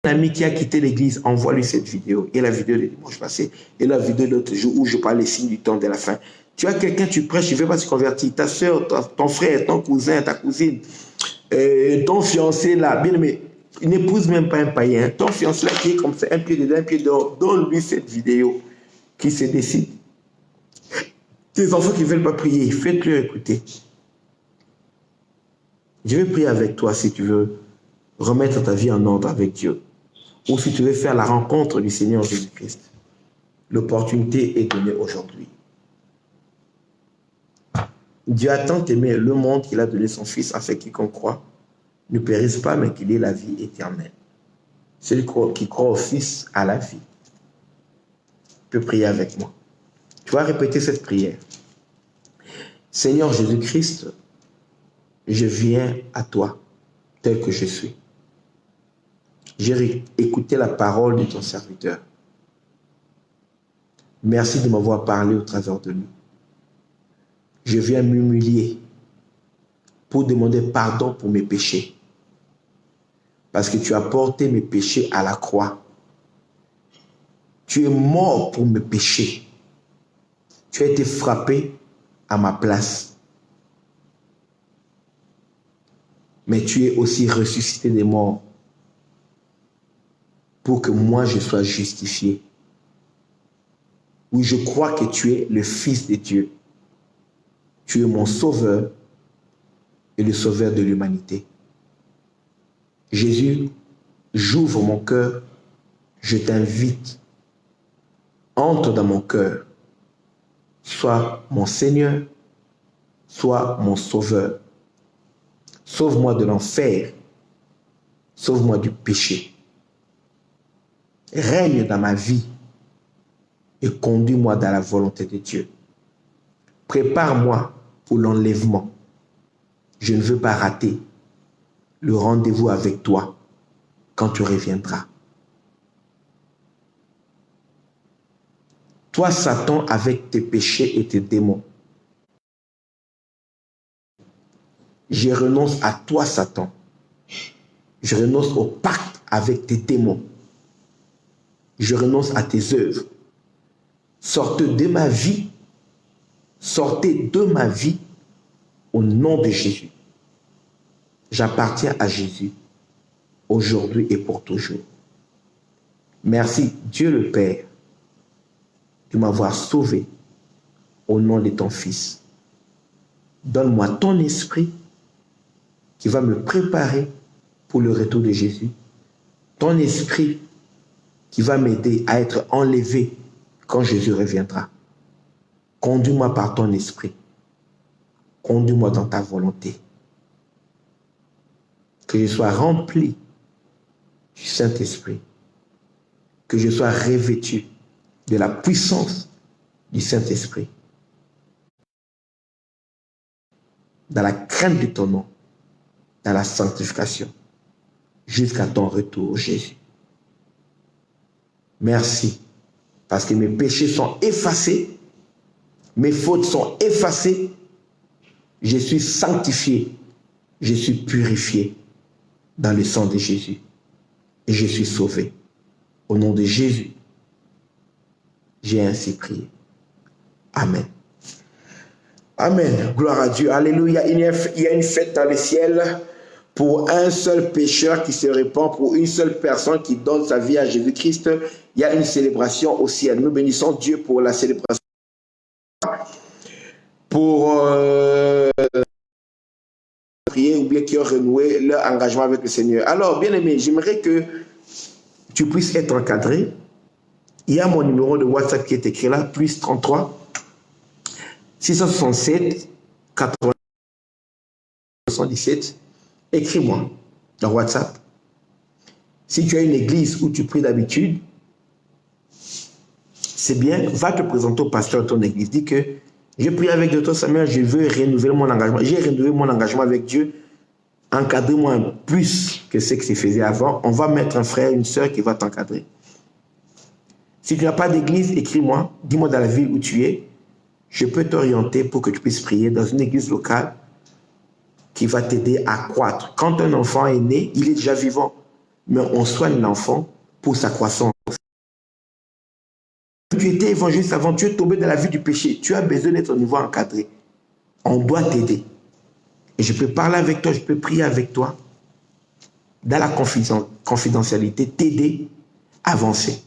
Un ami qui a quitté l'église, envoie-lui cette vidéo. Et la vidéo de dimanche passé, et la vidéo de l'autre jour où je parle des signes du temps de la fin. Tu as quelqu'un, tu prêches, il ne veut pas se convertir. Ta soeur, ton frère, ton cousin, ta cousine, ton fiancé là, bien aimé, il n'épouse même pas un païen. Ton fiancé là qui est comme ça, un pied dedans, un pied dehors, donne-lui cette vidéo qui se décide. Tes enfants qui ne veulent pas prier, faites-le écouter. Je vais prier avec toi si tu veux remettre ta vie en ordre avec Dieu. Ou si tu veux faire la rencontre du Seigneur Jésus-Christ. L'opportunité est donnée aujourd'hui. Dieu a tant aimé le monde qu'il a donné son Fils afin qu'il croit ne périsse pas, mais qu'il ait la vie éternelle. Celui qui croit au Fils a la vie. Tu peux prier avec moi. Tu vas répéter cette prière. Seigneur Jésus-Christ, je viens à toi tel que je suis. J'ai écouté la parole de ton serviteur. Merci de m'avoir parlé au travers de lui. Je viens m'humilier pour demander pardon pour mes péchés. Parce que tu as porté mes péchés à la croix. Tu es mort pour mes péchés. Tu as été frappé à ma place. Mais tu es aussi ressuscité des morts pour que moi je sois justifié. Oui, je crois que tu es le Fils de Dieu. Tu es mon sauveur et le sauveur de l'humanité. Jésus, j'ouvre mon cœur, je t'invite, entre dans mon cœur, sois mon Seigneur, sois mon sauveur. Sauve-moi de l'enfer, sauve-moi du péché. Règne dans ma vie et conduis-moi dans la volonté de Dieu. Prépare-moi pour l'enlèvement. Je ne veux pas rater le rendez-vous avec toi quand tu reviendras. Toi, Satan, avec tes péchés et tes démons, je renonce à toi, Satan. Je renonce au pacte avec tes démons. Je renonce à tes œuvres. Sortez de ma vie. Sortez de ma vie au nom de Jésus. J'appartiens à Jésus aujourd'hui et pour toujours. Merci, Dieu le Père, de m'avoir sauvé au nom de ton Fils. Donne-moi ton esprit qui va me préparer pour le retour de Jésus. Ton esprit qui va m'aider à être enlevé quand Jésus reviendra. Conduis-moi par ton esprit. Conduis-moi dans ta volonté. Que je sois rempli du Saint-Esprit. Que je sois revêtu de la puissance du Saint-Esprit. Dans la crainte de ton nom, dans la sanctification, jusqu'à ton retour, Jésus. Merci, parce que mes péchés sont effacés, mes fautes sont effacées, je suis sanctifié, je suis purifié dans le sang de Jésus et je suis sauvé. Au nom de Jésus, j'ai ainsi prié. Amen. Amen. Gloire à Dieu. Alléluia. Il y a une fête dans le ciel pour un seul pécheur qui se répand, pour une seule personne qui donne sa vie à Jésus-Christ. Il y a une célébration au ciel. Nous bénissons Dieu pour la célébration. Pour prier ou bien qui ont renoué leur engagement avec le Seigneur. Alors, bien aimé, j'aimerais que tu puisses être encadré. Il y a mon numéro de WhatsApp qui est écrit là, plus 33 667 80 77. Écris-moi dans WhatsApp. Si tu as une église où tu pries d'habitude, c'est bien, va te présenter au pasteur de ton église. Dis que je prie avec Dr Samuel, je veux renouveler mon engagement. J'ai renouvelé mon engagement avec Dieu. Encadre-moi plus que ce que je faisais avant. On va mettre un frère, une soeur qui va t'encadrer. Si tu n'as pas d'église, écris-moi. Dis-moi dans la ville où tu es. Je peux t'orienter pour que tu puisses prier dans une église locale qui va t'aider à croître. Quand un enfant est né, il est déjà vivant. Mais on soigne l'enfant pour sa croissance. Tu étais évangéliste avant, tu es tombé dans la vie du péché. Tu as besoin d'être au niveau encadré. On doit t'aider. Et je peux parler avec toi, je peux prier avec toi. Dans la confidentialité, t'aider à avancer.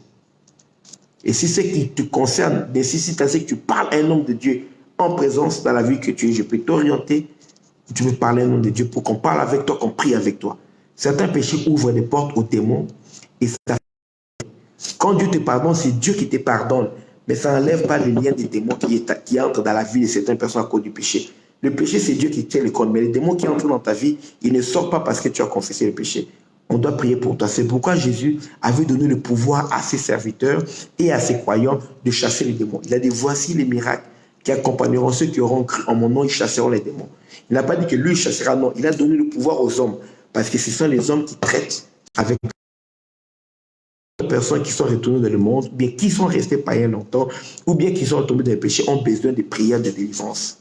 Et si ce qui te concerne nécessite à ce que tu parles à un homme de Dieu en présence dans la vie que tu es, je peux t'orienter. Tu peux parler à un homme de Dieu pour qu'on parle avec toi, qu'on prie avec toi. Certains péchés ouvrent des portes aux démons et ça. Quand Dieu te pardonne, c'est Dieu qui te pardonne. Mais ça n'enlève pas le lien des démons qui entrent dans la vie de certaines personnes à cause du péché. Le péché, c'est Dieu qui tient le compte. Mais les démons qui entrent dans ta vie, ils ne sortent pas parce que tu as confessé le péché. On doit prier pour toi. C'est pourquoi Jésus avait donné le pouvoir à ses serviteurs et à ses croyants de chasser les démons. Il a dit, voici les miracles qui accompagneront ceux qui auront cru en mon nom, ils chasseront les démons. Il n'a pas dit que lui, il chassera, non. Il a donné le pouvoir aux hommes. Parce que ce sont les hommes qui traitent avec les personnes qui sont retournées dans le monde, ou bien qui sont restés païens longtemps, ou bien qui sont retombés dans le péché, ont besoin de prières de délivrance.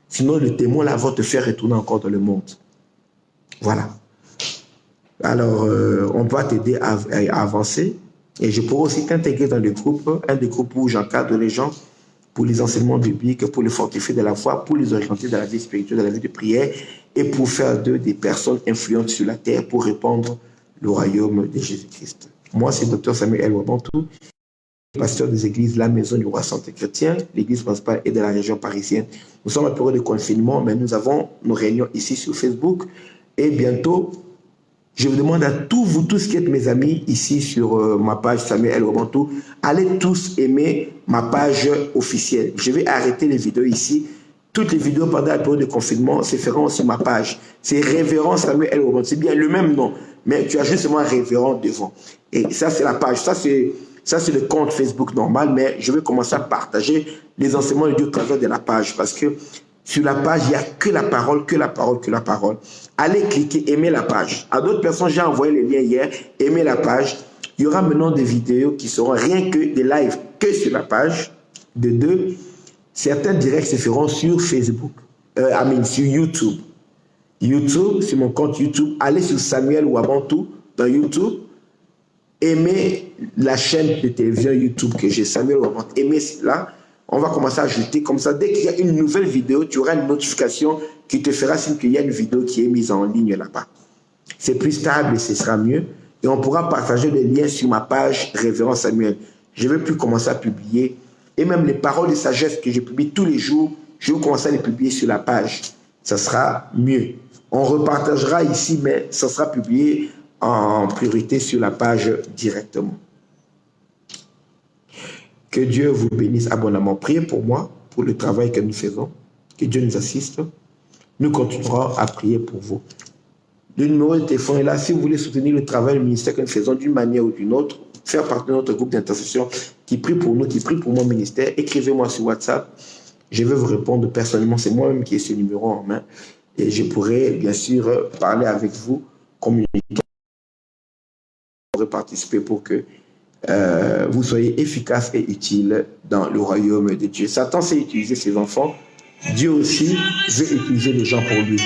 Sinon, le démon là va te faire retourner encore dans le monde. Voilà. Alors, on va t'aider à avancer. Et je pourrais aussi t'intégrer dans le groupe, un des groupes où j'encadre les gens pour les enseignements bibliques, pour les fortifier de la foi, pour les orienter dans la vie spirituelle, dans la vie de prière, et pour faire d'eux des personnes influentes sur la terre pour répandre le royaume de Jésus-Christ. Moi, c'est Dr Samuel Wabantou. pasteur des églises La Maison du Roi Santé Chrétien. L'église principale est de la région parisienne. Nous sommes en période de confinement, mais nous avons nos réunions ici sur Facebook. Et bientôt, je vous demande à tous, vous tous qui êtes mes amis ici sur ma page Samuel El Robantou, allez tous aimer ma page officielle. Je vais arrêter les vidéos ici. Toutes les vidéos pendant la période de confinement se feront sur ma page. C'est Révérend Samuel El Robantou. C'est bien le même nom, mais tu as justement Révérend devant. Et ça, c'est la page. Ça, c'est le compte Facebook normal, mais je vais commencer à partager les enseignements de Dieu au travers de la page parce que sur la page, il n'y a que la parole, que la parole, que la parole. Allez cliquer, aimez la page. À d'autres personnes, j'ai envoyé les liens hier, aimez la page. Il y aura maintenant des vidéos qui seront rien que des lives que sur la page. De deux, certains directs se feront sur Facebook, sur YouTube. YouTube, sur mon compte YouTube, allez sur Samuel Wabantou dans YouTube. Aimez la chaîne de télévision YouTube que j'ai, Samuel Wabantou. Aimez cela. On va commencer à ajouter comme ça. Dès qu'il y a une nouvelle vidéo, tu auras une notification qui te fera signe qu'il y a une vidéo qui est mise en ligne là-bas. C'est plus stable et ce sera mieux. Et on pourra partager les liens sur ma page Révérend Samuel. Je ne vais plus commencer à publier. Et même les paroles de sagesse que je publie tous les jours, je vais commencer à les publier sur la page. Ça sera mieux. On repartagera ici, mais ça sera publié en priorité sur la page directement. Que Dieu vous bénisse abondamment. Priez pour moi, pour le travail que nous faisons. Que Dieu nous assiste. Nous continuerons à prier pour vous. Le numéro de téléphone est là. Si vous voulez soutenir le travail, le ministère que nous faisons d'une manière ou d'une autre, faire partie de notre groupe d'intercession qui prie pour nous, qui prie pour mon ministère, écrivez-moi sur WhatsApp. Je vais vous répondre personnellement. C'est moi-même qui ai ce numéro en main. Et je pourrai bien sûr parler avec vous, communiquer, participer pour que vous soyez efficace et utile dans le royaume de Dieu. Satan sait utiliser ses enfants. Dieu aussi veut utiliser les gens pour lui.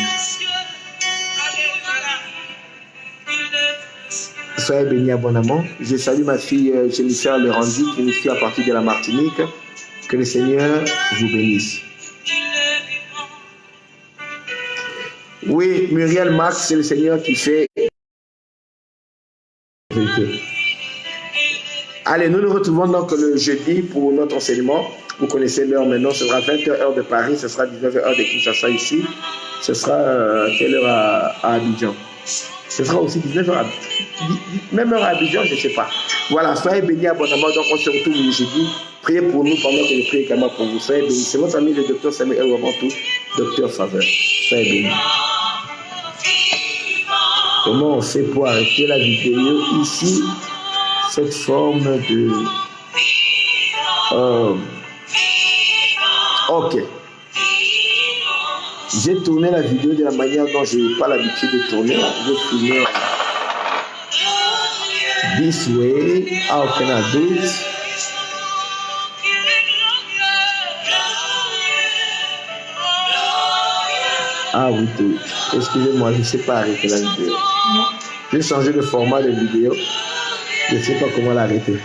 Soyez bénis abondamment. Je salue ma fille Jennifer Lerandi qui nous suit à partir de la Martinique. Que le Seigneur vous bénisse. Oui, Muriel Max, c'est le Seigneur qui fait. Allez, nous nous retrouvons donc le jeudi pour notre enseignement. Vous connaissez l'heure maintenant, ce sera 20h heure de Paris, ce sera 19h heure de Kinshasa ici. Ce sera quelle heure à Abidjan? Ce sera aussi 19h, même heure à Abidjan, je ne sais pas. Voilà, soyez bénis abondamment, donc on se retrouve le jeudi. Priez pour nous pendant que je prie également pour vous. Soyez bénis. C'est votre ami le docteur Samuel El Wabantou, docteur Faveur. Soyez bénis. Comment on fait pour arrêter la vidéo ici? Cette forme de... Ok. J'ai tourné la vidéo de la manière dont je n'ai pas l'habitude de tourner. Je vais tourner this way. How can I do it? Ah oui, tout. Excusez-moi, je ne sais pas arrêter la vidéo. J'ai changé de format de vidéo. Je ne sais pas comment l'arrêter.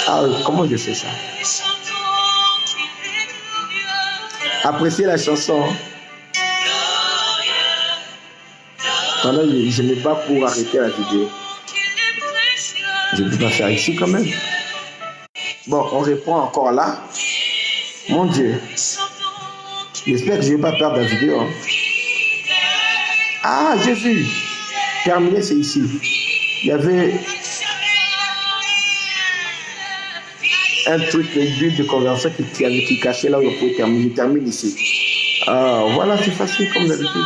Ah, comment je fais ça? Appréciez la chanson. Pendant que je me bats pour arrêter la vidéo. Je ne peux pas faire ici quand même. Bon, on reprend encore là. Mon Dieu. J'espère que je ne vais pas perdre la vidéo. Hein. Ah, j'ai vu. Terminé, c'est ici. Il y avait un truc, une bulle de conversion qui cachait là où on pouvait terminer. Je termine ici. Voilà, c'est facile comme d'habitude.